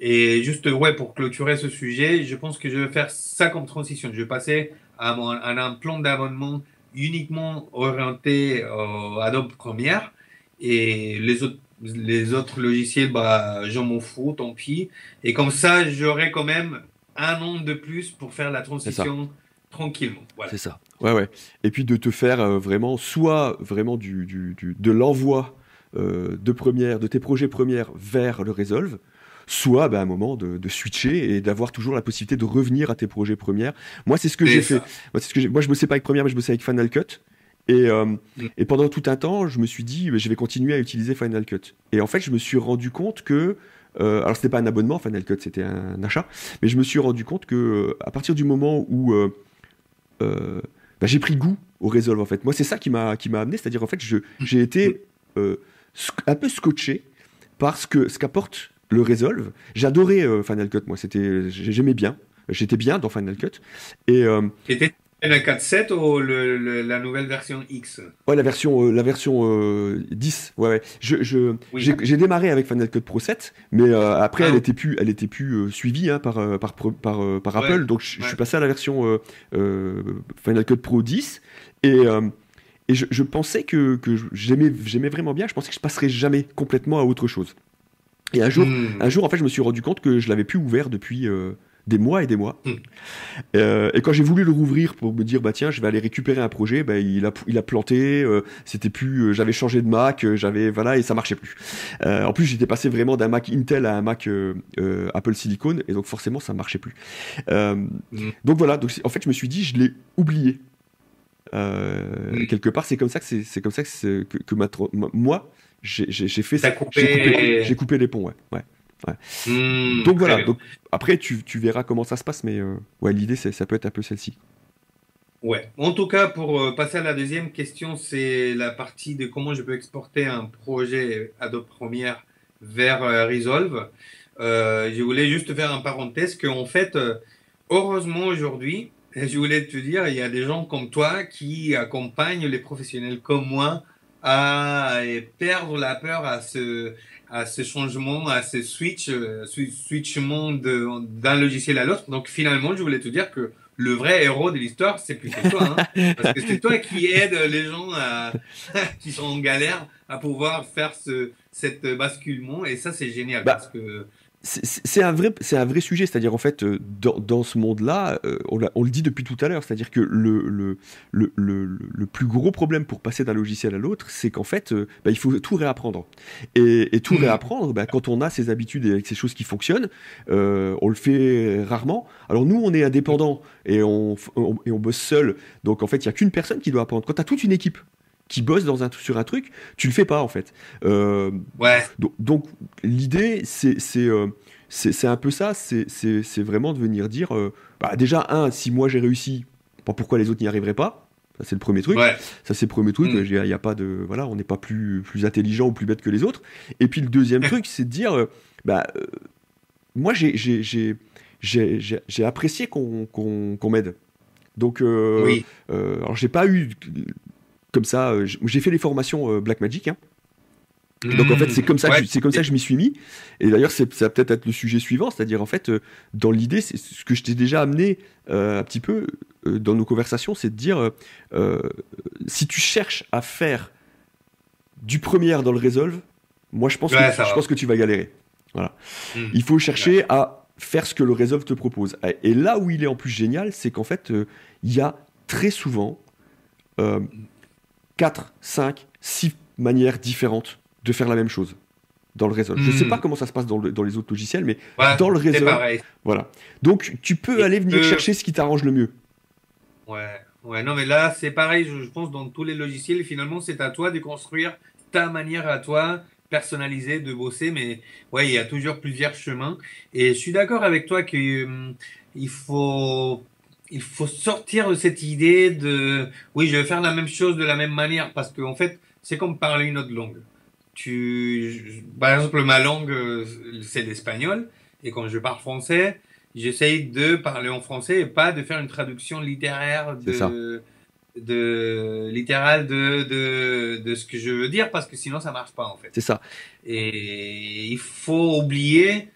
Et juste, ouais, pour clôturer ce sujet, je pense que je vais faire ça comme transition. Je vais passer à un plan d'abonnement uniquement orienté Adobe Premiere. Et les autres logiciels, bah, je m'en fous, tant pis. Et comme ça, j'aurai quand même un an de plus pour faire la C'est ça. transition tranquillement. C'est Voilà. ça. Ouais, ouais. Et puis de te faire vraiment, soit vraiment de l'envoi de première, de tes projets premières vers le Resolve, soit à un moment de switcher et d'avoir toujours la possibilité de revenir à tes projets premières. Moi, c'est ce que j'ai C'est fait. ça. Moi, je bossais pas avec Premiere, mais je bossais avec Final Cut. Et, euh, Mm. et pendant tout un temps, je me suis dit, je vais continuer à utiliser Final Cut. Et en fait, je me suis rendu compte que alors c'était pas un abonnement, Final Cut c'était un achat, mais je me suis rendu compte que à partir du moment où j'ai pris goût au Resolve en fait. Moi c'est ça qui m'a amené, c'est-à-dire en fait j'ai été un peu scotché par ce qu'apporte le Resolve. J'adorais Final Cut, moi j'aimais bien, j'étais bien dans Final Cut et C'était Final Cut 7 ou la nouvelle version X? ouais, la version 10. Ouais, ouais. Oui. J'ai démarré avec Final Cut Pro 7, mais après, Ah, elle était plus suivie hein, par ouais, Apple. Donc, je ouais. suis passé à la version Final Cut Pro 10. Et je pensais que j'aimais vraiment bien. Je pensais que je passerais jamais complètement à autre chose. Et un jour, en fait, je me suis rendu compte que je l'avais plus ouvert depuis des mois et des mois. Hmm. Et quand j'ai voulu le rouvrir pour me dire bah tiens je vais aller récupérer un projet, bah, il a planté, c'était plus, j'avais changé de Mac, voilà et ça marchait plus. En plus j'étais passé vraiment d'un Mac Intel à un Mac Apple Silicon et donc forcément ça marchait plus. Donc voilà, donc en fait je me suis dit je l'ai oublié. Quelque part c'est comme ça que moi j'ai fait ça, j'ai coupé les ponts, ouais. Donc voilà, donc après tu verras comment ça se passe, mais ouais, l'idée ça peut être un peu celle-ci. Ouais. En tout cas, pour passer à la deuxième question, c'est la partie de comment je peux exporter un projet Adobe Premiere vers Resolve. Je voulais juste faire un parenthèse qu'en fait, heureusement aujourd'hui, je voulais te dire, il y a des gens comme toi qui accompagnent les professionnels comme moi à perdre la peur à ce changement, à ce switchement d'un logiciel à l'autre. Donc finalement, je voulais te dire que le vrai héros de l'histoire, c'est plutôt toi, hein, parce que c'est toi qui aide les gens qui sont en galère à pouvoir faire cette basculement, et ça c'est génial parce Bah, que c'est un vrai sujet, c'est-à-dire en fait, dans ce monde-là, on le dit depuis tout à l'heure, c'est-à-dire que le plus gros problème pour passer d'un logiciel à l'autre, c'est qu'en fait, il faut tout réapprendre. Et tout réapprendre, quand on a ses habitudes et avec ces choses qui fonctionnent, on le fait rarement. Alors nous, on est indépendant et on bosse seul, donc en fait, il n'y a qu'une personne qui doit apprendre. Quand tu as toute une équipe qui bosse sur un truc, tu le fais pas en fait. ouais, Donc l'idée, c'est un peu ça, c'est vraiment de venir dire, déjà, si moi j'ai réussi, pourquoi les autres n'y arriveraient pas? Ça, c'est le premier truc. ouais, Ça, c'est le premier truc. Il y a pas de, voilà, on n'est pas plus intelligent ou plus bête que les autres. Et puis le deuxième truc, c'est de dire, moi, j'ai apprécié qu'on m'aide. Donc, oui, alors j'ai pas eu comme ça, j'ai fait les formations Blackmagic, hein. Donc en fait c'est comme ça ouais, que je m'y suis mis. Et d'ailleurs ça va peut-être être le sujet suivant, c'est-à-dire en fait dans l'idée c'est ce que je t'ai déjà amené un petit peu dans nos conversations, c'est de dire si tu cherches à faire du Premiere dans le Resolve, moi je pense ouais, je pense que tu vas galérer. Voilà. Hmm. Il faut chercher Ouais. à faire ce que le Resolve te propose. Et là où il est en plus génial, c'est qu'en fait il y a très souvent 4, 5, 6 manières différentes de faire la même chose dans le Resolve. Je ne sais pas comment ça se passe dans les autres logiciels, mais Ouais, dans le c'est Resolve, pareil. voilà. Donc tu peux Et aller venir chercher ce qui t'arrange le mieux. ouais, ouais, non, mais là, c'est pareil, je pense, dans tous les logiciels, finalement, c'est à toi de construire ta manière à toi, personnalisée de bosser, mais ouais, il y a toujours plusieurs chemins. Et je suis d'accord avec toi que il faut, il faut sortir de cette idée de, oui, je vais faire la même chose de la même manière, parce qu'en fait, c'est comme parler une autre langue. Par exemple, ma langue, c'est l'espagnol, et quand je parle français, j'essaye de parler en français et pas de faire une traduction littéraire C'est ça. littérale de ce que je veux dire parce que sinon ça marche pas en fait. C'est ça. Et il faut oublier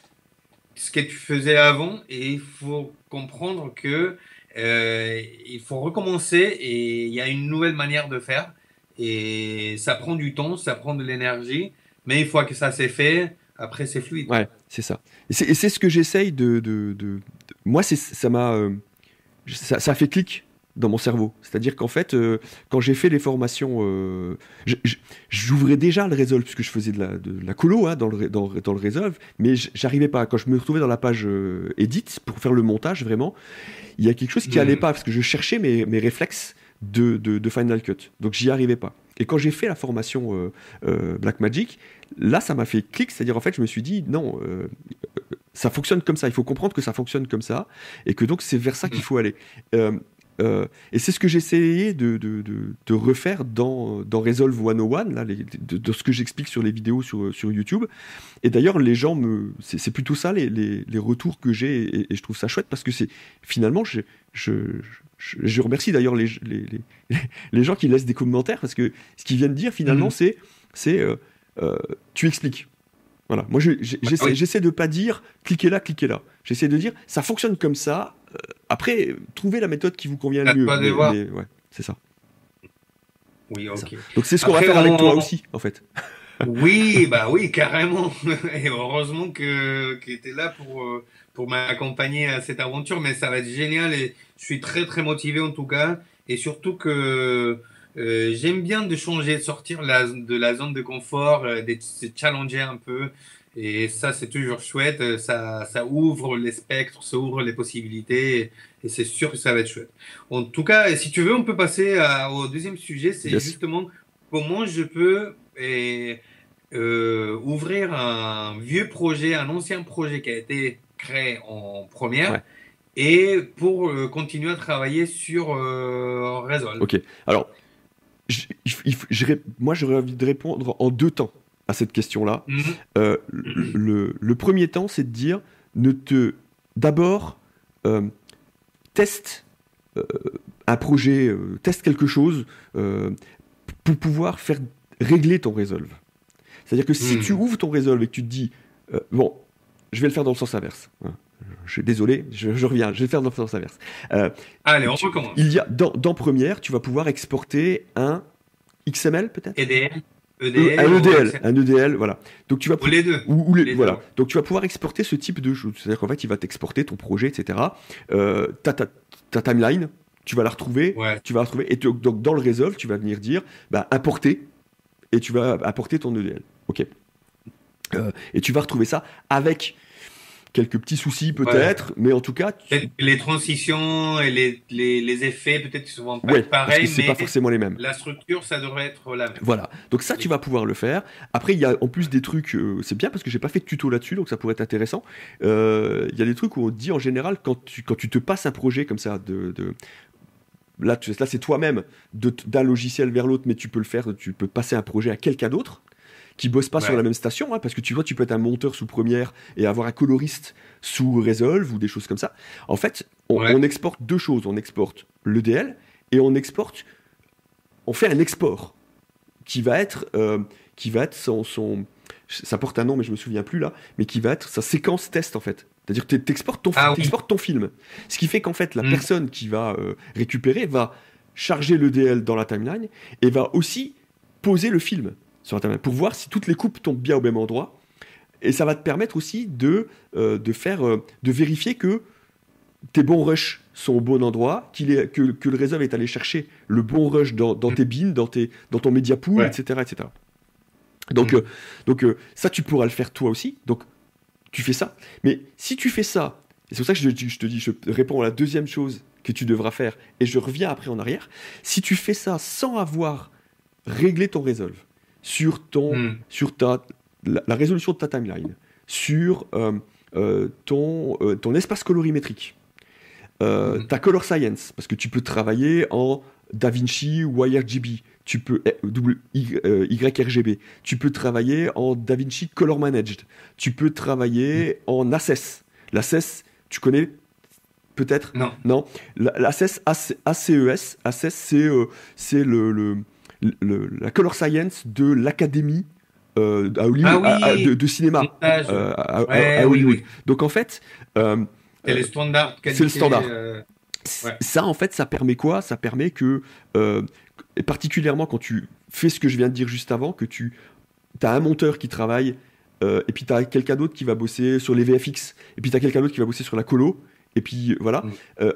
ce que tu faisais avant et il faut comprendre que il faut recommencer et il y a une nouvelle manière de faire et ça prend du temps, ça prend de l'énergie, mais une fois que ça s'est fait, après c'est fluide Ouais, quoi. c'est ça. Et c'est ce que j'essaye moi, ça fait clic dans mon cerveau. C'est-à-dire qu'en fait, quand j'ai fait les formations, j'ouvrais déjà le Resolve, puisque je faisais de la colo hein, dans le Resolve, mais j'arrivais pas. Quand je me retrouvais dans la page Edit, pour faire le montage, vraiment, il y a quelque chose qui allait pas, parce que je cherchais mes réflexes de Final Cut. Donc j'y arrivais pas. Et quand j'ai fait la formation Blackmagic, là ça m'a fait clic, c'est-à-dire en fait je me suis dit non, ça fonctionne comme ça, il faut comprendre que ça fonctionne comme ça, et que donc c'est vers ça qu'il faut aller. Et c'est ce que j'ai essayé de refaire dans Resolve 101, là, de ce que j'explique sur les vidéos sur YouTube. Et d'ailleurs, les gens c'est plutôt ça les retours que j'ai, et je trouve ça chouette, parce que c'est finalement, je remercie d'ailleurs les gens qui laissent des commentaires, parce que ce qu'ils viennent dire finalement, c'est tu expliques. Voilà. Moi, j'essaie de pas dire cliquez là. J'essaie de dire ça fonctionne comme ça. Après, trouvez la méthode qui vous convient le mieux. Mais ouais, c'est ça. Oui, ok. Donc c'est ce qu'on va faire avec toi aussi, en fait. Oui, oui, carrément. Et heureusement que tu es là pour m'accompagner à cette aventure, mais ça va être génial et je suis très très motivé en tout cas. Et surtout que j'aime bien de changer, de sortir de la zone de confort, de se challenger un peu. Et ça, c'est toujours chouette. Ça ouvre les spectres, ça ouvre les possibilités. Et c'est sûr que ça va être chouette. En tout cas, si tu veux, on peut passer au deuxième sujet. C'est justement comment je peux ouvrir un vieux projet, un ancien projet qui a été créé en première. Et pour continuer à travailler sur Resolve. Ok. Alors, moi, j'aurais envie de répondre en 2 temps à cette question-là. Le premier temps, c'est de dire d'abord teste un projet, teste quelque chose pour pouvoir régler ton Resolve. C'est-à-dire que si tu ouvres ton Resolve et que tu te dis bon, je vais le faire dans le sens inverse. Je suis désolé, je reviens, je vais le faire dans le sens inverse. Allez, on recommence. Il y a dans Premiere, tu vas pouvoir exporter un XML peut-être. Un EDL, voilà. Donc tu vas les deux. Voilà. Donc tu vas pouvoir exporter ce type de choses. C'est-à-dire qu'en fait, il va t'exporter ton projet, etc. Ta timeline, tu vas la retrouver. Tu vas la retrouver. Et donc dans le Resolve, tu vas venir dire, importer, et tu vas apporter ton EDL. Ok. Et tu vas retrouver ça avec quelques petits soucis peut-être, mais en tout cas... Les transitions et les effets peut-être qu'ils ne sont pas pareils, parce que c'est pas forcément les mêmes. La structure, ça devrait être la même. Voilà, donc ça tu vas pouvoir le faire. Après il y a en plus des trucs, c'est bien parce que j'ai pas fait de tuto là-dessus, donc ça pourrait être intéressant. Il y a des trucs où on dit en général, quand tu te passes un projet comme ça, là c'est toi-même, d'un logiciel vers l'autre, mais tu peux le faire, tu peux passer un projet à quelqu'un d'autre, qui bosse pas sur la même station, parce que tu vois, tu peux être un monteur sous Premiere et avoir un coloriste sous Resolve ou des choses comme ça. En fait, on exporte 2 choses. On exporte l'EDL et on fait un export qui va être son ça porte un nom, mais je me souviens plus là, mais qui va être sa séquence test en fait. C'est-à-dire que tu exportes ton film. Ce qui fait qu'en fait, la personne qui va récupérer va charger l'EDL dans la timeline et va aussi poser le film sur Internet pour voir si toutes les coupes tombent bien au même endroit, et ça va te permettre aussi de vérifier que tes bons rushs sont au bon endroit, que le Resolve est allé chercher le bon rush dans tes bins, dans ton media pool, etc. Donc ça tu pourras le faire toi aussi, donc tu fais ça, mais si tu fais ça, et c'est pour ça que je te dis, je réponds à la deuxième chose que tu devras faire, et je reviens après en arrière, si tu fais ça sans avoir réglé ton Resolve, sur la résolution de ta timeline, sur ton espace colorimétrique, ta color science, parce que tu peux travailler en DaVinci YRGB, tu peux YRGB, tu peux travailler en DaVinci Color Managed, tu peux travailler en Access. L'Access, tu connais peut-être? Non. L'Access ACES, c'est la color science de l'académie à Hollywood, de cinéma à Hollywood. Oui. Donc en fait, c'est le standard. C'est le standard. Ça en fait, ça permet quoi? Ça permet que, et particulièrement quand tu fais ce que je viens de dire juste avant, que tu as un monteur qui travaille, et puis tu as quelqu'un d'autre qui va bosser sur les VFX, et puis tu as quelqu'un d'autre qui va bosser sur la colo, et puis voilà.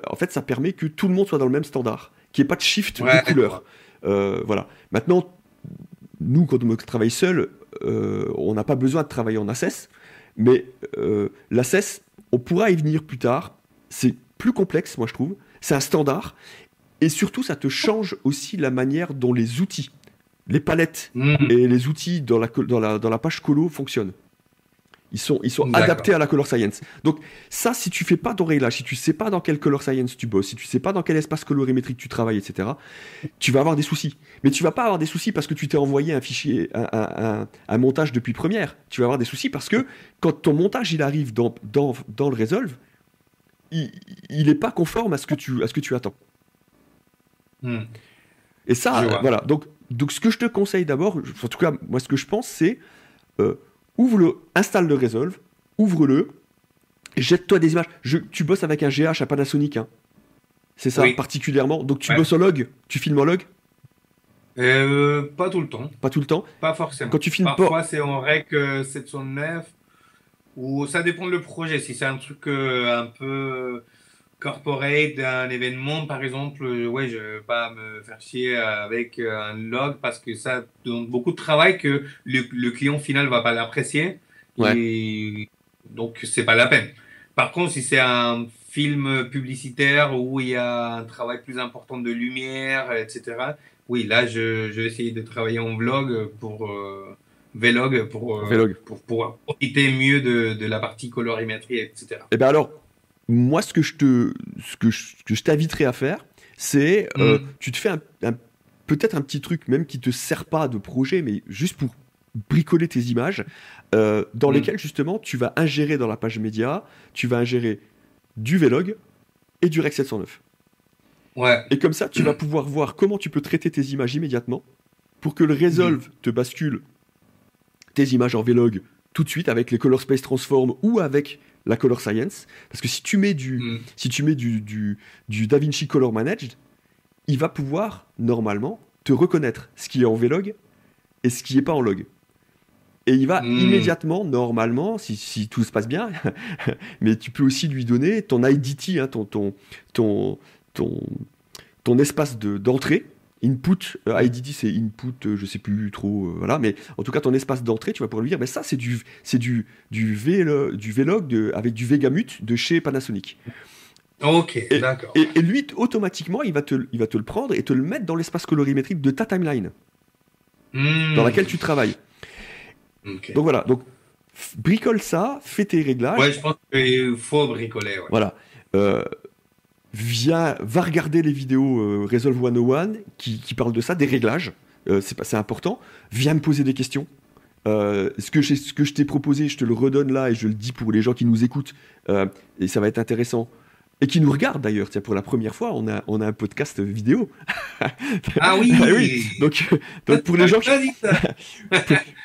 En fait, ça permet que tout le monde soit dans le même standard, qu'il n'y ait pas de shift de couleur. Voilà. Maintenant, nous, quand on travaille seul, on n'a pas besoin de travailler en Access, mais l'Access, on pourra y venir plus tard. C'est plus complexe, moi je trouve. C'est un standard, Et surtout, ça te change aussi la manière dont les outils, les palettes Mhm. et les outils dans la page colo fonctionnent. Ils sont adaptés D'accord. à la color science. Donc ça, si tu fais pas ton réglage, si tu sais pas dans quelle color science tu bosses, si tu sais pas dans quel espace colorimétrique tu travailles, etc., tu vas avoir des soucis. Mais tu vas pas avoir des soucis parce que tu t'es envoyé un fichier, un montage depuis Première. Tu vas avoir des soucis parce que quand ton montage il arrive dans le Resolve, il est pas conforme à ce que tu attends. Mhm. Et Je ça, vois. voilà. Donc ce que je te conseille d'abord, en tout cas moi ce que je pense, c'est euh, installe le Resolve, ouvre-le, jette-toi des images. Tu bosses avec un GH à Panasonic, hein. C'est ça, Oui. particulièrement. Donc tu Ouais. bosses en log, tu filmes en log, Pas tout le temps. pas tout le temps. Pas Quand forcément. tu filmes pas, Parfois, c'est en rec 709 ou ça dépend le projet. Si c'est un truc un peu corporate d'un événement, par exemple, ouais, je vais pas me faire chier avec un log parce que ça demande beaucoup de travail que le client final va pas l'apprécier. ouais. Et donc, c'est pas la peine. Par contre, si c'est un film publicitaire où il y a un travail plus important de lumière, etc., oui, là, je vais essayer de travailler en vlog pour vlog Vlog. pour pouvoir profiter mieux de la partie colorimétrie, etc. Et bien alors, moi, ce que je t'inviterais à faire, c'est Hmm. tu te fais peut-être un petit truc, même qui te sert pas de projet, mais juste pour bricoler tes images, dans Hmm. lesquelles justement tu vas ingérer dans la page média, tu vas ingérer du Vlog et du Rec 709. Ouais. Et comme ça, tu vas pouvoir voir comment tu peux traiter tes images immédiatement pour que le Hmm. Resolve te bascule tes images en Vlog tout de suite avec les Color Space Transform ou avec la Color Science. Parce que Hmm. si tu mets du DaVinci Color Managed, il va pouvoir, normalement, te reconnaître ce qui est en Vlog et ce qui est pas en log. Et il va Hmm. immédiatement, normalement, si tout se passe bien, mais tu peux aussi lui donner ton IDT, hein, ton, ton, ton espace d'entrée. Input, IDT c'est input, je sais plus trop, voilà, mais en tout cas ton espace d'entrée, tu vas pouvoir lui dire, mais ça c'est du Vlog avec du Vegamut de chez Panasonic. Ok, Et, d'accord. et lui, automatiquement, il va te le prendre et te le mettre dans l'espace colorimétrique de ta timeline, dans laquelle Hmm. tu travailles. Ok. Donc voilà, donc bricole ça, fais tes Ouais, réglages, je pense qu'il faut bricoler, ouais. voilà. Euh, va regarder les vidéos Resolve 101 qui parlent de ça, des réglages, c'est important. Viens me poser des questions. Ce que je t'ai proposé, je te le redonne là et je le dis pour les gens qui nous écoutent, et ça va être intéressant. Et qui nous regardent d'ailleurs, tiens, pour la première fois, on a un podcast vidéo. Ah Ah oui, oui! donc pour les gens qui, Pas dit ça.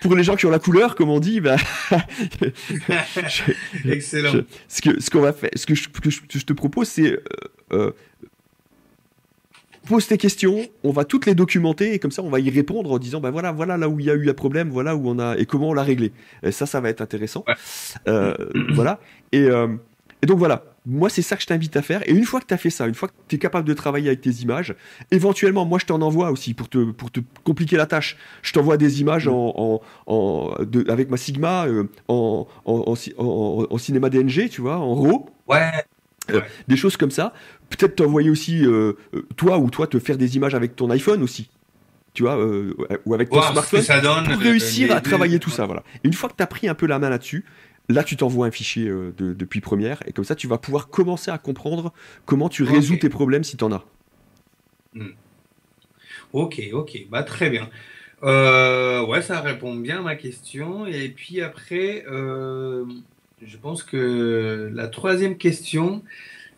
pour les gens qui ont la couleur, comme on dit, bah, je- je- Excellent. ce qu'on va faire, ce que je te propose, c'est euh, pose tes questions, on va toutes les documenter et comme ça on va y répondre en disant bah voilà là où il y a eu un problème, voilà où on a et comment on l'a réglé. Et ça va être intéressant. Ouais. Voilà. Et donc voilà, moi c'est ça que je t'invite à faire. Et une fois que tu as fait ça, une fois que tu es capable de travailler avec tes images, éventuellement moi je t'en envoie aussi pour te compliquer la tâche. Je t'envoie des images avec ma Sigma en cinéma DNG, tu vois, en RAW. Ouais, ouais. Des choses comme ça. Peut-être t'envoyer aussi, toi, te faire des images avec ton iPhone aussi, tu vois, ou avec ton Voir ce que smartphone, ça donne, pour réussir les à deux. travailler tout ça, voilà. Et une fois que tu as pris un peu la main là-dessus, là, tu t'envoies un fichier depuis Première, et comme ça, tu vas pouvoir commencer à comprendre comment tu Ok. résous tes problèmes si tu en as. Hmm. Ok, ok. Bah, très bien. Ouais, ça répond bien à ma question. Et puis après, je pense que la troisième question,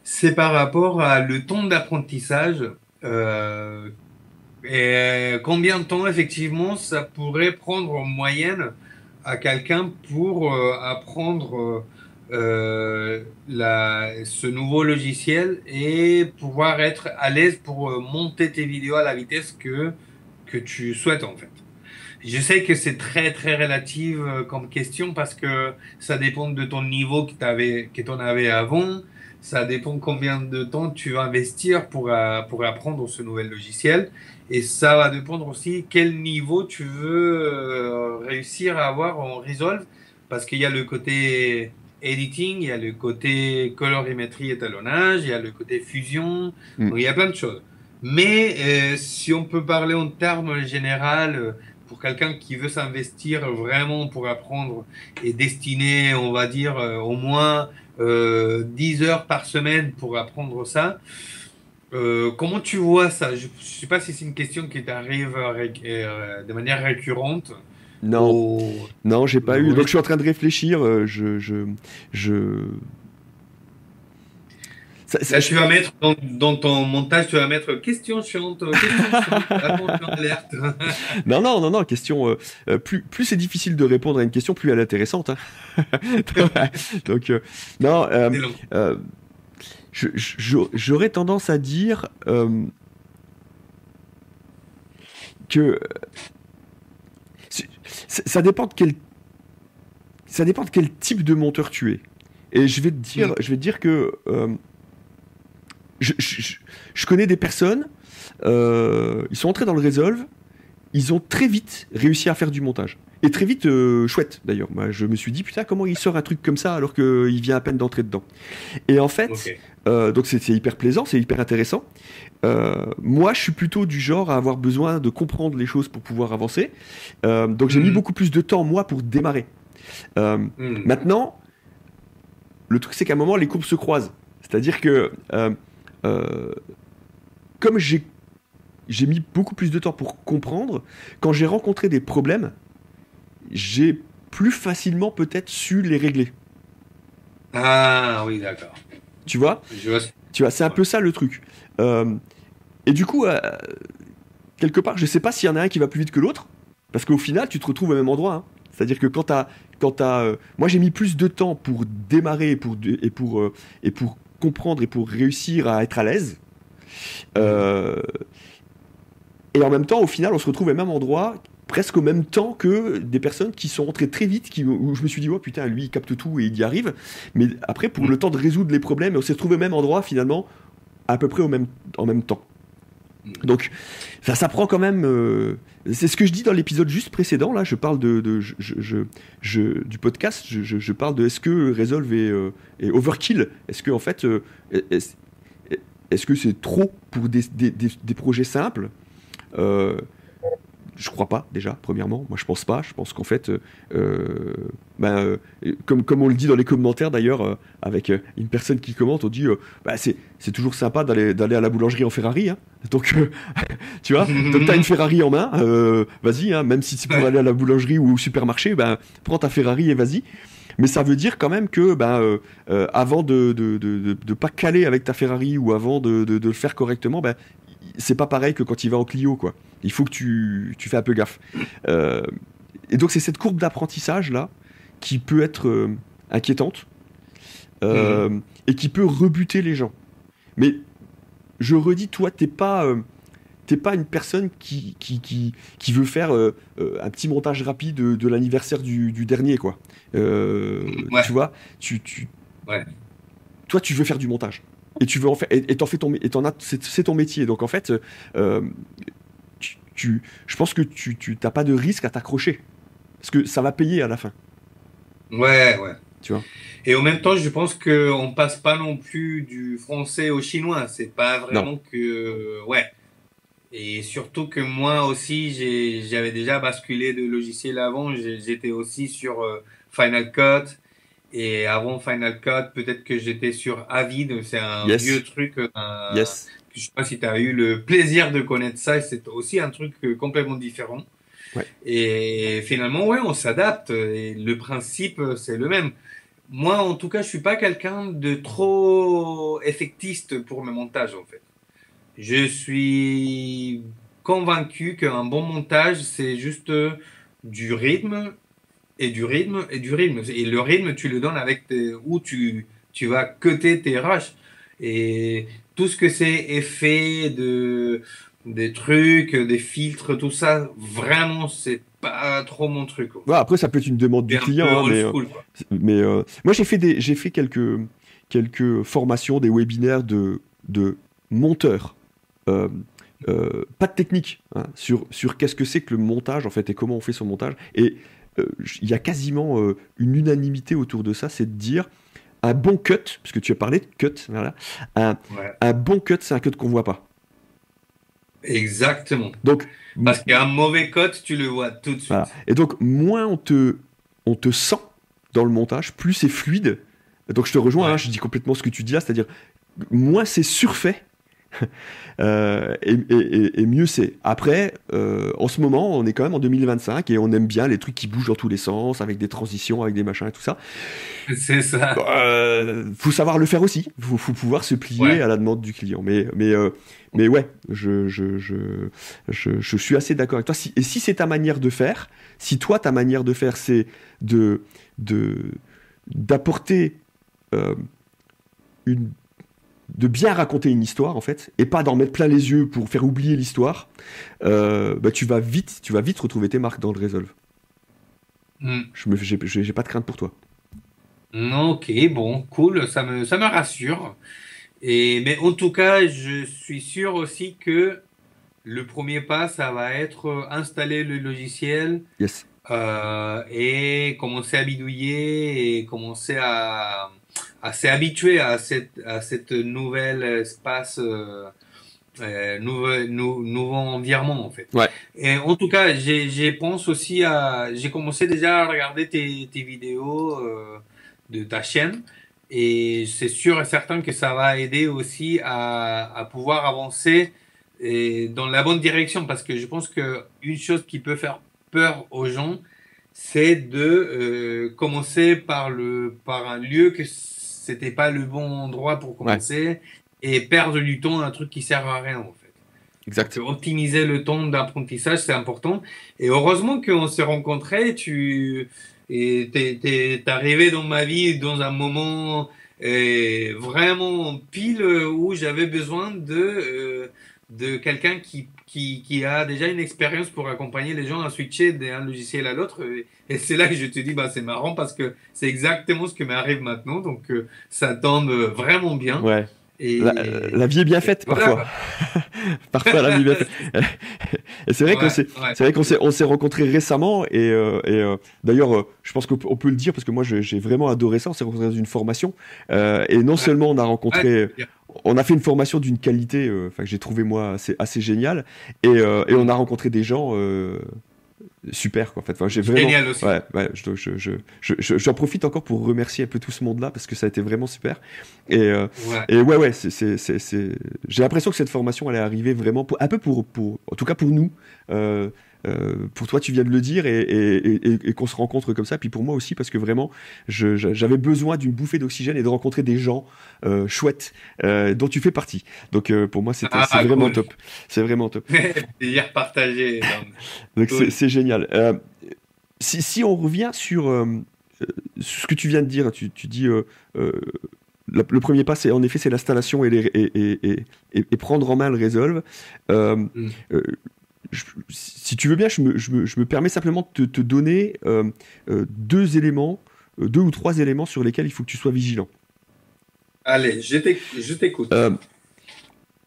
c'est par rapport à le temps d'apprentissage. Euh, et combien de temps, effectivement, ça pourrait prendre en moyenne à quelqu'un pour apprendre ce nouveau logiciel et pouvoir être à l'aise pour monter tes vidéos à la vitesse que tu souhaites, en fait. Je sais que c'est très, très relatif comme question parce que ça dépend de ton niveau que tu en avais avant. Ça dépend combien de temps tu vas investir pour apprendre ce nouvel logiciel. Et ça va dépendre aussi quel niveau tu veux réussir à avoir en Resolve. Parce qu'il y a le côté editing, il y a le côté colorimétrie étalonnage, il y a le côté fusion. Mm. Donc il y a plein de choses. Mais si on peut parler en termes général, pour quelqu'un qui veut s'investir vraiment pour apprendre et destiner, on va dire, au moins 10 heures par semaine pour apprendre ça, comment tu vois ça? Je ne sais pas si c'est une question qui t'arrive de manière récurrente. Non, Au... non, j'ai pas eu. au- Donc je suis en train de réfléchir. Je... Là, tu vas mettre dans ton montage, tu vas mettre question chiante, attention, alerte. Non, non, non, non. Question. Plus c'est difficile de répondre à une question, plus elle est intéressante, hein. Donc non. C'est long. Euh, J'aurais tendance à dire que ça dépend de quel type de monteur tu es. Et Mm. je vais te dire que je, je- je connais des personnes, ils sont entrés dans le Resolve, ils ont très vite réussi à faire du montage. Et très vite, chouette d'ailleurs. Moi, je me suis dit, putain, comment il sort un truc comme ça alors qu'il vient à peine d'entrer dedans. Et en fait, Ok. donc c'est hyper plaisant, c'est hyper intéressant. Moi, je suis plutôt du genre à avoir besoin de comprendre les choses pour pouvoir avancer. Donc j'ai mis Mm. beaucoup plus de temps, moi, pour démarrer. Euh, Mm. Maintenant, le truc, c'est qu'à un moment, les courbes se croisent. C'est-à-dire que, euh, comme j'ai mis beaucoup plus de temps pour comprendre, quand j'ai rencontré des problèmes, j'ai plus facilement peut-être su les régler. Ah oui, d'accord. Tu vois? Je vois. Tu vois, c'est un Ouais. peu ça le truc. Euh, et du coup, quelque part, je sais pas s'il y en a un qui va plus vite que l'autre, parce qu'au final, tu te retrouves au même endroit, hein. C'est-à-dire que moi, j'ai mis plus de temps pour démarrer et pour comprendre et pour réussir à être à l'aise. Mm. Euh, et en même temps, au final, on se retrouve au même endroit, presque au même temps que des personnes qui sont rentrées très vite, où je me suis dit, oh putain, lui, il capte tout et il y arrive. Mais après, pour Mm. le temps de résoudre les problèmes, on s'est retrouvé au même endroit, finalement, à peu près en même temps. Mm. Donc, ça s'apprend quand même. C'est ce que je dis dans l'épisode juste précédent. Là, je parle du podcast. Je parle de est-ce que Resolve est overkill. Est-ce que en fait, est-ce est-ce que c'est trop pour des projets simples? Euh, je crois pas, déjà, premièrement. Moi, je pense pas. Je pense qu'en fait, ben, comme on le dit dans les commentaires d'ailleurs, avec une personne qui commente, on dit bah, c'est toujours sympa d'aller à la boulangerie en Ferrari, hein. Donc, tu vois, donc t'as une Ferrari en main, vas-y, hein, même si c'est pour Ouais. aller à la boulangerie ou au supermarché, ben, prends ta Ferrari et vas-y. Mais ça veut dire quand même que ben, avant de pas caler avec ta Ferrari ou avant de le faire correctement, ben, c'est pas pareil que quand il va en Clio, quoi. Il faut que tu fais un peu gaffe. Euh, et donc c'est cette courbe d'apprentissage là qui peut être inquiétante Mm. euh, et qui peut rebuter les gens. Mais je redis, toi, t'es pas une personne qui veut faire un petit montage rapide de l'anniversaire du dernier, quoi. Tu Ouais. vois, Ouais. toi, tu veux faire du montage. Et tu veux en faire, et t'en fais c'est ton métier. Donc en fait, euh, je pense que tu t'as pas de risque à t'accrocher. Parce que ça va payer à la fin, Ouais. Ouais. tu vois. Et en même temps, je pense qu'on passe pas non plus du français au chinois. C'est pas Non. vraiment que, ouais. Et surtout que moi aussi, j'avais déjà basculé de logiciel avant. J'étais aussi sur Final Cut. Et avant Final Cut, peut-être que j'étais sur Avid. C'est un vieux Yes. truc. Yes. Je sais pas si tu as eu le plaisir de connaître ça. C'est aussi un truc complètement différent. Ouais. Et finalement, ouais, on s'adapte. Et le principe, c'est le même. Moi, en tout cas, je suis pas quelqu'un de trop effectiste pour mes montages, en fait. Je suis convaincu qu'un bon montage, c'est juste du rythme et du rythme et du rythme. Et le rythme, tu le donnes avec où tu vas cutter tes rushs. Et tout ce que c'est effet des trucs, des filtres, tout ça, vraiment, c'est pas trop mon truc, en Ouais, fait. après, ça peut être une demande C'est du un peu client, hein, old school, quoi. moi, j'ai fait quelques formations, des webinaires de monteurs. Euh, pas de technique, hein, sur qu'est-ce que c'est que le montage, en fait, et comment on fait son montage. Et il y a quasiment une unanimité autour de ça, c'est de dire un bon cut, parce que tu as parlé de cut, voilà, un, Ouais. un bon cut, c'est un cut qu'on voit pas. Exactement. Donc, Parce qu'un mauvais code, tu le vois tout de voilà. suite. Et donc, moins on te sent dans le montage, plus c'est fluide. Donc, je te rejoins, hein, Ouais. je dis complètement ce que tu dis là, c'est-à-dire, moins c'est surfait. Et mieux c'est. Après, en ce moment, on est quand même en 2025 et on aime bien les trucs qui bougent dans tous les sens, avec des transitions, avec des machins et tout ça. C'est ça. Faut savoir le faire aussi. Faut pouvoir se plier Ouais. à la demande du client. Mais ouais, je suis assez d'accord avec toi. Et si c'est ta manière de faire, si toi, ta manière de faire, c'est de, de, d'apporter euh, une de bien raconter une histoire en fait et pas d'en mettre plein les yeux pour faire oublier l'histoire, bah, tu vas vite retrouver tes marques dans le Resolve. Hmm. J'ai pas de crainte pour toi. Ok, bon, cool, ça me rassure. Mais en tout cas, je suis sûr aussi que le premier pas, ça va être installer le logiciel Yes. et commencer à bidouiller et commencer à s'habituer à cette nouvelle espace, nouveau environnement en fait. Ouais. Et en tout cas, pense aussi j'ai commencé déjà à regarder tes vidéos de ta chaîne et c'est sûr et certain que ça va aider aussi à pouvoir avancer dans la bonne direction parce que je pense que une chose qui peut faire peur aux gens, c'est de commencer par un lieu que c'était pas le bon endroit pour Ouais. commencer et perdre du temps un truc qui sert à rien en fait. Donc Exact. optimiser le temps d'apprentissage, c'est important. Et heureusement qu'on s'est rencontrés. T'es arrivé dans ma vie dans un moment vraiment pile où j'avais besoin de quelqu'un qui a déjà une expérience pour accompagner les gens à switcher d'un logiciel à l'autre. Et c'est là que je te dis, bah, c'est marrant parce que c'est exactement ce que m'arrive maintenant. Donc ça tombe vraiment bien. Ouais. La Et, vie est bien et faite voilà parfois. quoi. Parfois la vie est bien faite. Et c'est vrai Ouais, ouais. c'est vrai on s'est rencontrés récemment d'ailleurs, je pense qu'on peut le dire parce que moi j'ai vraiment adoré ça. On s'est rencontrés dans une formation et non Ouais, seulement ouais, bien. on a fait une formation d'une qualité, enfin que j'ai trouvé moi assez géniale et on Mm. a rencontré des gens super quoi en fait. Enfin, j'ai vraiment Génial aussi. ouais j'en profite encore pour remercier un peu tout ce monde-là parce que ça a été vraiment super et euh, Ouais. et ouais j'ai l'impression que cette formation elle est arrivée vraiment un peu pour en tout cas pour nous pour toi tu viens de le dire et qu'on se rencontre comme ça puis pour moi aussi parce que vraiment j'avais besoin d'une bouffée d'oxygène et de rencontrer des gens chouettes dont tu fais partie donc pour moi c'est Ah, vraiment cool. top, c'est vraiment top. Plaisir partagé. Donc Cool. c'est génial. Si on revient sur ce que tu viens de dire, tu dis euh, le premier pas, c'est en effet c'est l'installation et prendre en main le Resolve. Euh, Mm. euh, si tu veux bien, je me permets simplement de te donner deux éléments, deux ou trois éléments sur lesquels il faut que tu sois vigilant. Allez, je t'écoute. Euh,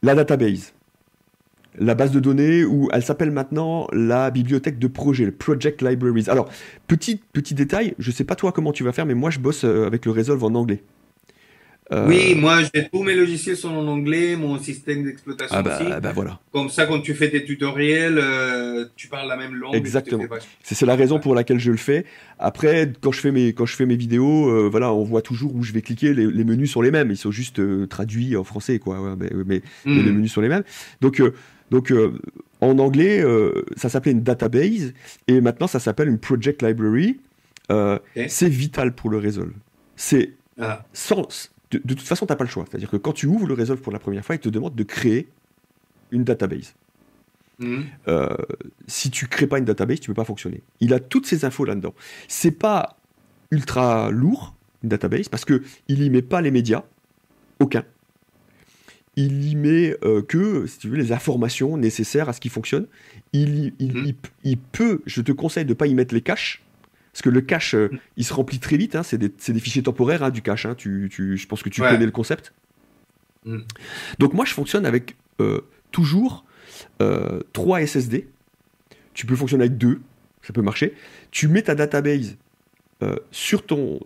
la database. La base de données où elle s'appelle maintenant la bibliothèque de projet, le Project Libraries. Alors, petit détail, je sais pas toi comment tu vas faire, mais moi je bosse avec le Resolve en anglais. Oui, Euh, moi, tous mes logiciels sont en anglais, mon système ah d'exploitation aussi. bah voilà, Comme ça, quand tu fais tes tutoriels, tu parles la même langue et tu te fais exactement. vachement. C'est la raison Ouais. pour laquelle je le fais. Après, quand je fais mes vidéos, voilà, on voit toujours où je vais cliquer. Les menus sont les mêmes, ils sont juste traduits en français, quoi. Ouais, mais les Mm. menus sont les mêmes. Donc, euh, donc, en anglais, ça s'appelait une database et maintenant ça s'appelle une project library. Ok. C'est vital pour le Resolve. C'est Ah. de toute façon, t'as pas le choix. C'est-à-dire que quand tu ouvres le Resolve pour la première fois, il te demande de créer une database. Mm. Euh, si tu crées pas une database, tu peux pas fonctionner. Il a toutes ces infos là-dedans. C'est pas ultra lourd une database parce que il y met pas les médias, aucun. Il y met que, si tu veux, les informations nécessaires à ce qui fonctionne. Mm. Il peut, je te conseille de pas y mettre les caches. Parce que le cache, il se remplit très vite. Hein, c'est des fichiers temporaires hein, du cache. Hein, je pense que tu Ouais. connais le concept. Mm. Donc moi, je fonctionne avec toujours 3 SSD. Tu peux fonctionner avec 2, ça peut marcher. Tu mets ta database sur ton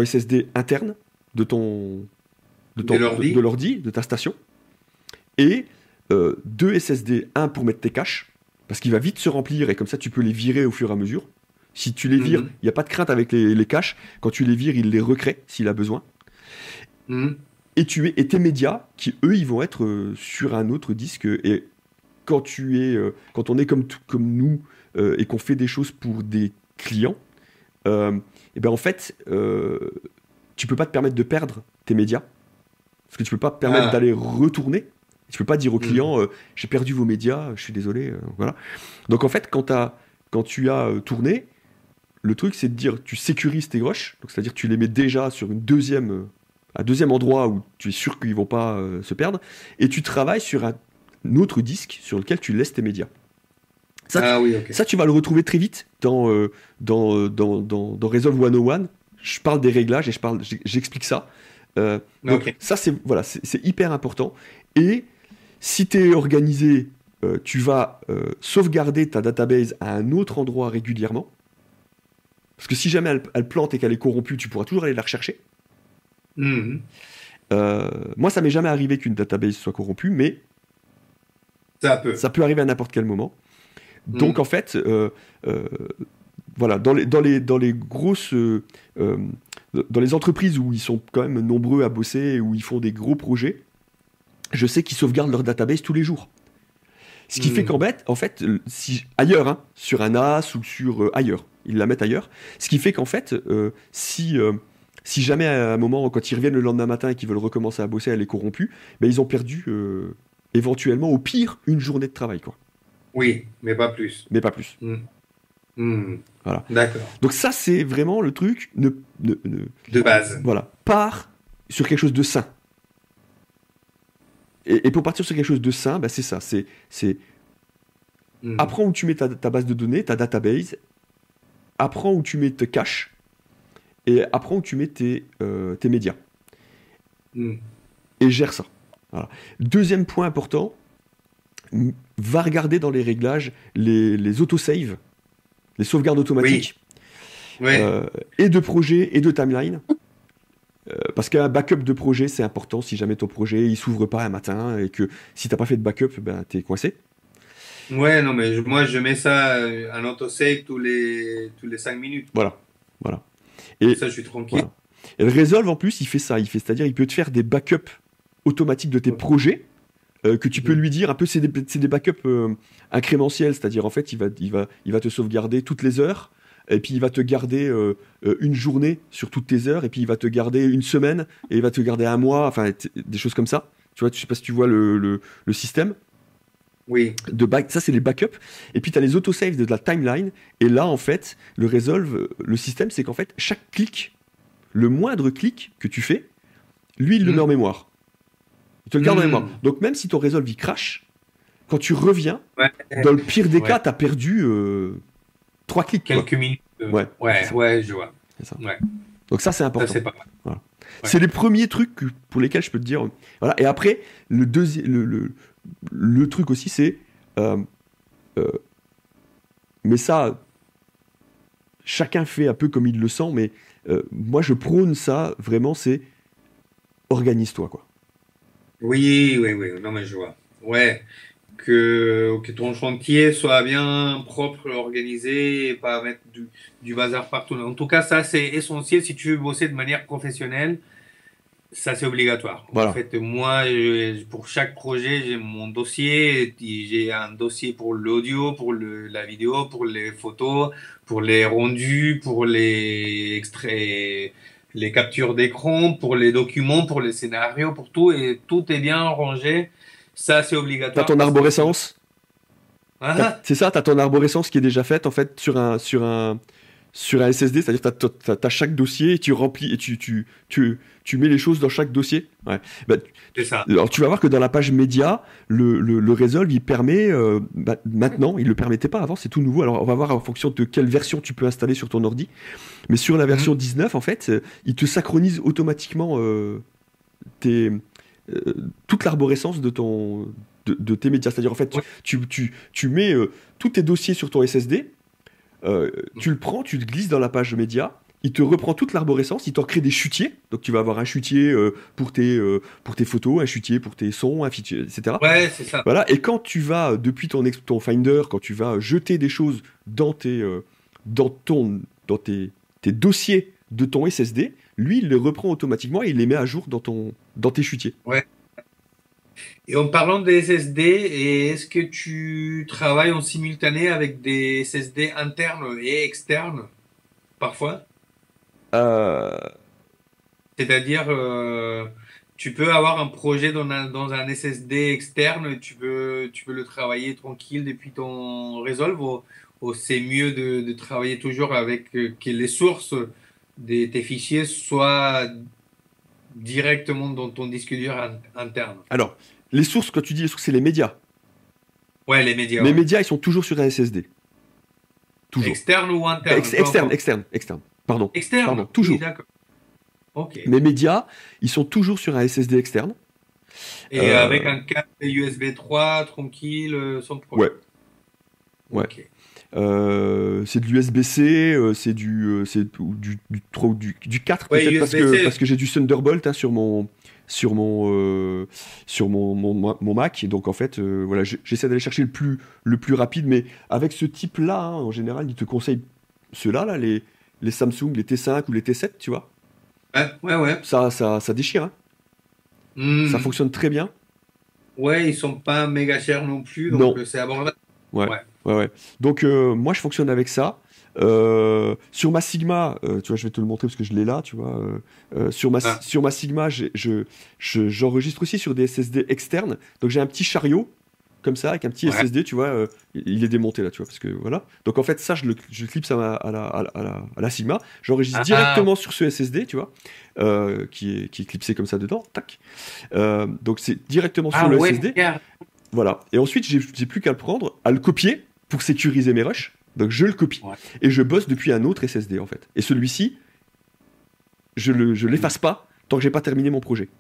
SSD interne de De l'ordi. l'ordi, de ta station. Et 2 SSD, un pour mettre tes caches, parce qu'il va vite se remplir et comme ça tu peux les virer au fur et à mesure. Si tu les vires, il n'y a pas de crainte avec les caches. Quand tu les vires, il les recrée s'il a besoin. Et tes médias, qui eux, ils vont être sur un autre disque. Et quand on est comme nous et qu'on fait des choses pour des clients, et ben en fait, tu peux pas te permettre de perdre tes médias. Parce que tu peux pas te permettre d'aller retourner. Tu peux pas dire au client, j'ai perdu vos médias, je suis désolé. Voilà. Donc en fait, quand tu as tourné, le truc, c'est de dire, tu sécurises tes rushs, donc c'est-à-dire tu les mets déjà sur un deuxième endroit où tu es sûr qu'ils vont pas se perdre, et tu travailles sur un autre disque sur lequel tu laisses tes médias. Ça, ça tu vas le retrouver très vite dans Resolve 101. Je parle des réglages et j'explique ça. Donc ça, c'est hyper important. Et si tu es organisé, tu vas sauvegarder ta database à un autre endroit régulièrement. Parce que si jamais elle plante et qu'elle est corrompue, tu pourras toujours aller la rechercher. Moi, ça m'est jamais arrivé qu'une database soit corrompue, mais ça peut arriver à n'importe quel moment. Donc, en fait, voilà, dans les grosses... dans les entreprises où ils sont quand même nombreux à bosser, où ils font des gros projets, je sais qu'ils sauvegardent leur database tous les jours. Ce qui fait en fait, si, ailleurs, hein, sur un NAS ou sur ailleurs, ils la mettent ailleurs. Ce qui fait qu'en fait, si jamais à un moment, quand ils reviennent le lendemain matin et qu'ils veulent recommencer à bosser, elle est corrompue, ben, ils ont perdu éventuellement, au pire, une journée de travail, quoi. Oui, mais pas plus. Mais pas plus. Voilà. D'accord. Donc ça, c'est vraiment le truc de base. Voilà. Pars sur quelque chose de sain. Et pour partir sur quelque chose de sain, bah c'est ça. C'est apprends où tu mets ta base de données, ta database. Apprends où tu mets tes caches. Et apprends où tu mets tes médias. Et gère ça. Voilà. Deuxième point important, va regarder dans les réglages les autosaves, les sauvegardes automatiques, et de projet et de timeline. Parce qu'un backup de projet, c'est important si jamais ton projet il s'ouvre pas un matin et que si t'as pas fait de backup, ben t'es coincé. Ouais, non, mais moi je mets ça en autosave tous les 5 minutes. Voilà. Et ça, je suis tranquille. Voilà. Et le Resolve, en plus, il fait ça. C'est-à-dire, il peut te faire des backups automatiques de tes projets que tu peux lui dire un peu, c'est des backups incrémentiels. C'est-à-dire, en fait, il va te sauvegarder toutes les heures. Et puis il va te garder une journée sur toutes tes heures, et puis il va te garder une semaine, et il va te garder un mois, enfin des choses comme ça. Tu vois, je sais pas si tu vois le système. Oui. Ça, c'est les backups. Et puis tu as les autosaves de la timeline. Et là, en fait, le Resolve, le système, c'est qu'en fait, chaque clic, le moindre clic que tu fais, lui, il le met en mémoire. Il te le garde en mémoire. Donc même si ton Resolve, il crache, quand tu reviens, dans le pire des cas, tu as perdu... 3 clics. Quelques minutes. Ouais, je vois. C'est ça. Ouais. Donc ça, c'est important. Ça, c'est pas mal. Voilà. Ouais. C'est les premiers trucs pour lesquels je peux te dire... Voilà. Et après, le truc aussi, c'est... mais ça, chacun fait un peu comme il le sent, mais moi, je prône ça, vraiment, c'est... Organise-toi, quoi. Oui. Non, mais je vois. Ouais. Que ton chantier soit bien propre, organisé, et pas mettre du bazar partout. En tout cas, ça, c'est essentiel si tu veux bosser de manière professionnelle. Ça, c'est obligatoire. Voilà. En fait, moi, pour chaque projet, j'ai mon dossier. J'ai un dossier pour l'audio, pour la vidéo, pour les photos, pour les rendus, pour les extraits, les captures d'écran, pour les documents, pour les scénarios, pour tout. Et tout est bien rangé. Ça, c'est obligatoire. T'as ton arborescence. C'est ça, t'as ton arborescence qui est déjà faite en fait sur un SSD, c'est-à-dire t'as chaque dossier et tu remplis et tu mets les choses dans chaque dossier. Ouais. Bah, c'est ça. Alors tu vas voir que dans la page média, le Resolve il permet maintenant, il le permettait pas avant, c'est tout nouveau. Alors on va voir en fonction de quelle version tu peux installer sur ton ordi. Mais sur la version 19 en fait, il te synchronise automatiquement toute l'arborescence de tes médias. C'est-à-dire, en fait, tu mets tous tes dossiers sur ton SSD, tu le prends, tu le glisses dans la page média, il te reprend toute l'arborescence, il t'en crée des chutiers. Donc tu vas avoir un chutier pour tes photos, un chutier pour tes sons, un chutier, etc. Ouais, c'est ça. Voilà. Et quand tu vas, depuis ton Finder, quand tu vas jeter des choses dans tes dossiers de ton SSD, lui, il les reprend automatiquement et il les met à jour dans tes chutiers. Ouais. Et en parlant des SSD, est-ce que tu travailles en simultané avec des SSD internes et externes parfois? Euh, C'est-à-dire, tu peux avoir un projet dans un SSD externe, tu peux le travailler tranquille depuis ton Resolve, ou c'est mieux de travailler toujours avec que les sources de tes fichiers soient directement dans ton disque dur interne. alors, les sources, quand tu dis les sources, c'est les médias. Ouais, les médias. Les Ouais. médias, ils sont toujours sur un SSD. Toujours. Externe ou interne? Externe. Pardon. Externe. Pardon, toujours. Oui, d'accord. Ok. Mes médias, ils sont toujours sur un SSD externe. Et avec un câble USB 3 tranquille, sans problème. Ouais. Ok. C'est de l'USB-C, c'est du 4 Ouais, peut-être USB-C. parce que j'ai du Thunderbolt hein, sur mon Mac. Et donc en fait, voilà, j'essaie d'aller chercher le plus rapide, mais avec ce type-là, hein, en général, il te conseille ceux-là, là, les Samsung, les T5 ou les T7, tu vois. Ouais. Ça déchire, hein. Ça fonctionne très bien. Ouais, ils sont pas méga chers non plus, donc Non. c'est abordable. Ouais. Ouais. Ouais. Donc moi je fonctionne avec ça. Sur ma Sigma, tu vois, je vais te le montrer parce que je l'ai là, tu vois. Sur ma Sigma, j'enregistre aussi sur des SSD externes. Donc j'ai un petit chariot comme ça avec un petit SSD, tu vois. Il est démonté là, tu vois, parce que voilà. Donc en fait ça, je clipse à la Sigma. J'enregistre directement sur ce SSD, tu vois, qui est clipsé comme ça dedans. Tac. Donc c'est directement sur le SSD. Voilà. Et ensuite, j'ai plus qu'à le prendre, à le copier pour sécuriser mes rushs. Donc je le copie. Ouais. Et je bosse depuis un autre SSD en fait. Et celui-ci, je l'efface pas tant que j'ai pas terminé mon projet.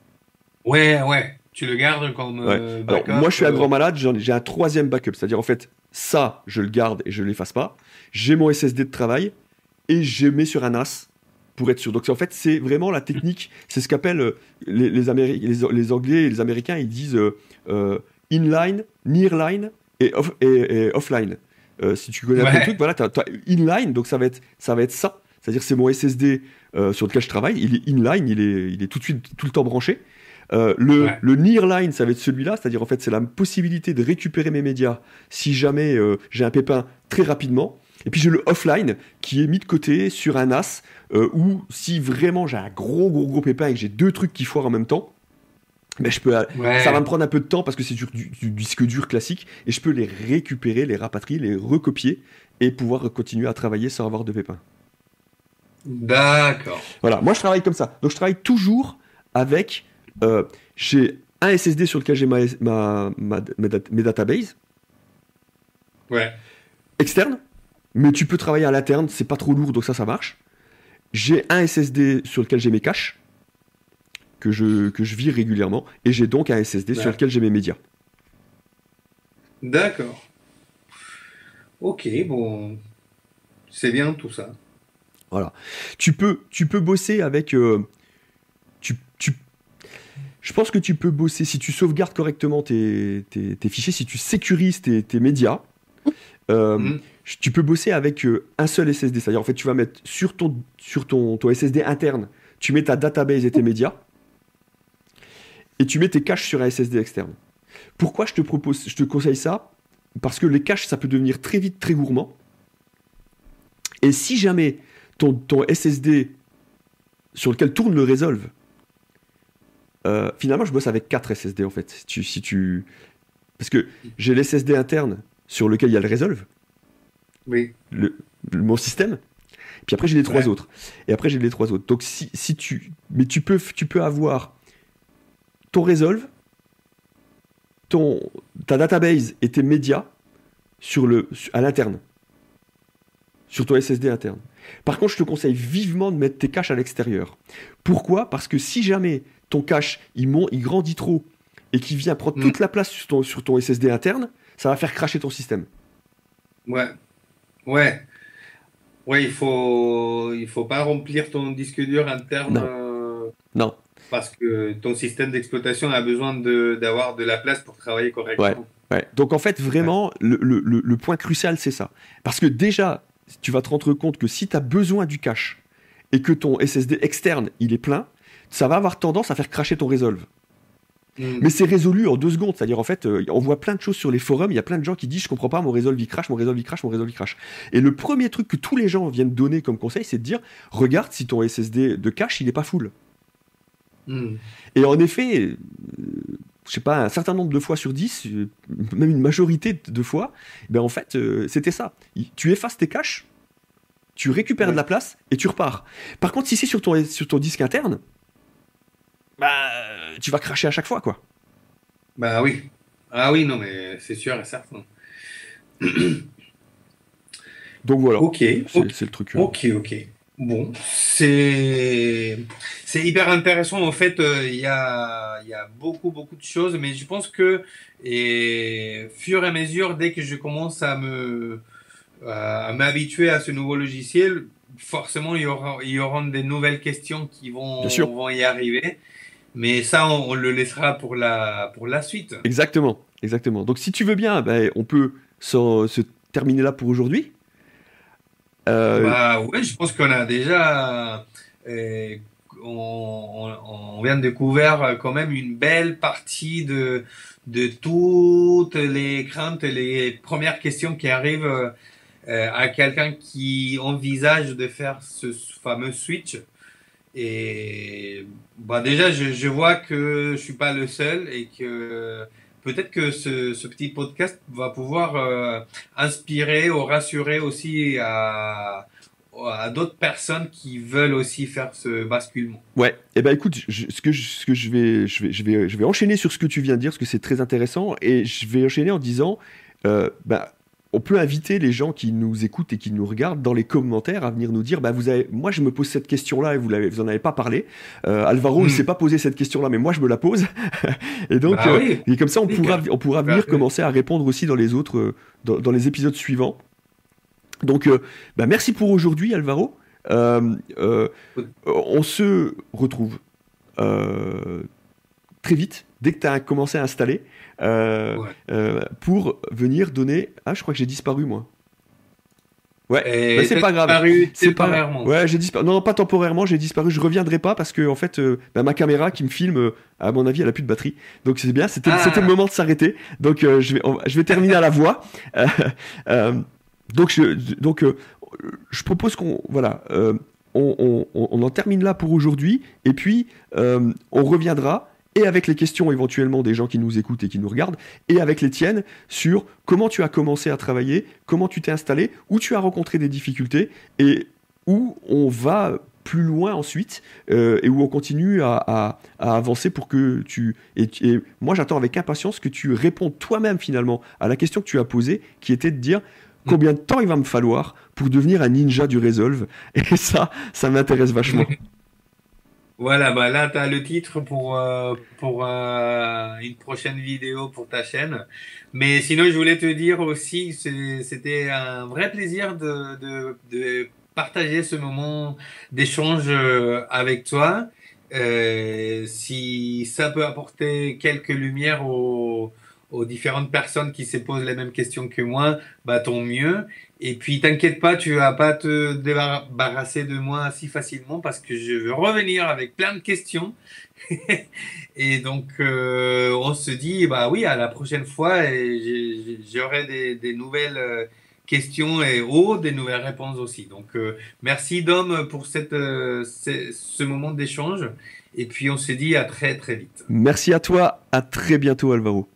Ouais. Tu le gardes comme backup. Alors moi je suis un grand malade, j'ai un troisième backup. C'est-à-dire en fait, ça, je le garde et je l'efface pas. J'ai mon SSD de travail et je mets sur un NAS pour être sûr. Donc en fait, c'est vraiment la technique. C'est ce qu'appellent les Anglais et les Américains, ils disent inline, nearline et offline. Si tu connais un peu le truc, voilà, t'as inline, donc ça va être ça. C'est-à-dire c'est mon SSD sur lequel je travaille, il est inline, il est tout de suite, tout le temps branché. Le nearline, ça va être celui-là, c'est-à-dire en fait c'est la possibilité de récupérer mes médias si jamais j'ai un pépin très rapidement. Et puis j'ai le offline qui est mis de côté sur un NAS où si vraiment j'ai un gros pépin et que j'ai deux trucs qui foirent en même temps, mais ça va me prendre un peu de temps parce que c'est du disque dur classique et je peux les récupérer, les rapatrier, les recopier et pouvoir continuer à travailler sans avoir de pépins. D'accord. Voilà, moi je travaille comme ça. Donc je travaille toujours avec... j'ai un SSD sur lequel j'ai mes databases. Ouais. Externe, mais tu peux travailler à l'interne, c'est pas trop lourd, donc ça marche. J'ai un SSD sur lequel j'ai mes caches. Que je vire régulièrement, et j'ai donc un SSD sur lequel j'ai mes médias. D'accord. Ok, bon, c'est bien tout ça. Voilà. Tu peux bosser avec... je pense que tu peux bosser, si tu sauvegardes correctement tes fichiers, si tu sécurises tes médias, tu peux bosser avec un seul SSD. C'est-à-dire, en fait, tu vas mettre sur ton SSD interne, tu mets ta database et tes médias, et tu mets tes caches sur un SSD externe. Pourquoi je te conseille ça? Parce que les caches, ça peut devenir très vite très gourmand. Et si jamais ton SSD sur lequel tourne le Resolve, finalement, je bosse avec 4 SSD en fait. Parce que j'ai l'SSD interne sur lequel il y a le Resolve, mon système. Puis après, j'ai les 3 autres. Et après, j'ai les 3 autres. Donc, mais tu peux avoir ton Resolve, ta database et tes médias à l'interne, sur ton SSD interne. Par contre, je te conseille vivement de mettre tes caches à l'extérieur. Pourquoi? Parce que si jamais ton cache il grandit trop et qu'il vient prendre toute la place sur ton SSD interne, ça va faire cracher ton système. Ouais. Ouais, il faut pas remplir ton disque dur interne Non, non, parce que ton système d'exploitation a besoin d'avoir de la place pour travailler ouais, correctement. ouais. Donc en fait, Ouais. vraiment, le point crucial, c'est ça. Parce que déjà, tu vas te rendre compte que si tu as besoin du cache et que ton SSD externe, il est plein, ça va avoir tendance à faire cracher ton Resolve. Hmm. Mais c'est résolu en 2 secondes. C'est-à-dire, en fait, on voit plein de choses sur les forums. Il y a plein de gens qui disent: je comprends pas, mon Resolve il crache, mon Resolve il crache, mon Resolve il crache. Et le premier truc que tous les gens viennent donner comme conseil, c'est de dire: regarde si ton SSD de cache, il est pas full. Hmm. Et en effet, je sais pas, un certain nombre de fois sur 10, même une majorité de fois, ben en fait, c'était ça. Tu effaces tes caches, tu récupères de Ouais. la place et tu repars. Par contre, si c'est sur ton disque interne, bah, tu vas cracher à chaque fois, quoi. Bah oui. Ah oui, non, mais c'est sûr et certain. Donc voilà, Ok, ok, c'est le truc. ok. Bon, c'est hyper intéressant. En fait, il y a beaucoup de choses, mais je pense que et fur et à mesure, dès que je commence à m'habituer à ce nouveau logiciel, forcément, il y aura des nouvelles questions qui Bien sûr, vont y arriver. Mais ça, on le laissera pour la suite. exactement, exactement. Donc si tu veux bien, ben, on peut se terminer là pour aujourd'hui. Euh, Bah ouais, je pense qu'on a déjà, euh, on vient de découvrir quand même une belle partie de toutes les craintes, les premières questions qui arrivent à quelqu'un qui envisage de faire ce fameux switch. Et bah déjà, je vois que je suis pas le seul et que peut-être que ce petit podcast va pouvoir inspirer ou rassurer aussi à d'autres personnes qui veulent aussi faire ce basculement. Ouais, et ben écoute, ce que je vais enchaîner sur ce que tu viens de dire, parce que c'est très intéressant, et je vais enchaîner en disant, bah, on peut inviter les gens qui nous écoutent et qui nous regardent dans les commentaires à venir nous dire, bah vous avez, moi je me pose cette question-là et vous en avez pas parlé. Alvaro, il s'est Hmm. pas posé cette question-là, mais moi je me la pose. Et donc, Bah oui, et comme ça, oui, on pourra tout à venir fait. commencer à répondre aussi dans les autres, dans les épisodes suivants. Donc, bah, merci pour aujourd'hui, Alvaro. Euh, euh, on se retrouve euh, très vite, dès que tu as commencé à installer, Ouais. pour venir donner. Ah, je crois que j'ai disparu, moi. Ouais, bah Et c'est t'as pas grave. disparu C'est pas. temporairement. Ouais, j'ai disparu. Non, non, pas temporairement, j'ai disparu. Je reviendrai pas parce que, en fait, bah, ma caméra qui me filme, à mon avis, elle a plus de batterie. Donc c'est bien, c'était le Ah, moment de s'arrêter. Donc je vais terminer à la voix. Euh, euh, donc donc, je propose qu'on. Voilà. On en termine là pour aujourd'hui. Et puis, on reviendra, et avec les questions éventuellement des gens qui nous écoutent et qui nous regardent, et avec les tiennes, sur comment tu as commencé à travailler, comment tu t'es installé, où tu as rencontré des difficultés, et où on va plus loin ensuite, et où on continue à avancer pour que tu... Et moi, j'attends avec impatience que tu répondes toi-même finalement à la question que tu as posée, qui était de dire: combien de temps il va me falloir pour devenir un ninja du Resolve. Et ça m'intéresse vachement. voilà, bah là, tu as le titre pour une prochaine vidéo pour ta chaîne. Mais sinon, je voulais te dire aussi, c'était un vrai plaisir de partager ce moment d'échange avec toi. Si ça peut apporter quelques lumières aux différentes personnes qui se posent les mêmes questions que moi, bah tant mieux. Et puis, t'inquiète pas, tu vas pas te débarrasser de moi si facilement parce que je veux revenir avec plein de questions. Et donc, on se dit, bah oui, à la prochaine fois, et j'aurai des nouvelles questions et des nouvelles réponses aussi. Donc, merci Dom pour ce moment d'échange. Et puis, on se dit à très, très vite. Merci à toi, à très bientôt Alvaro.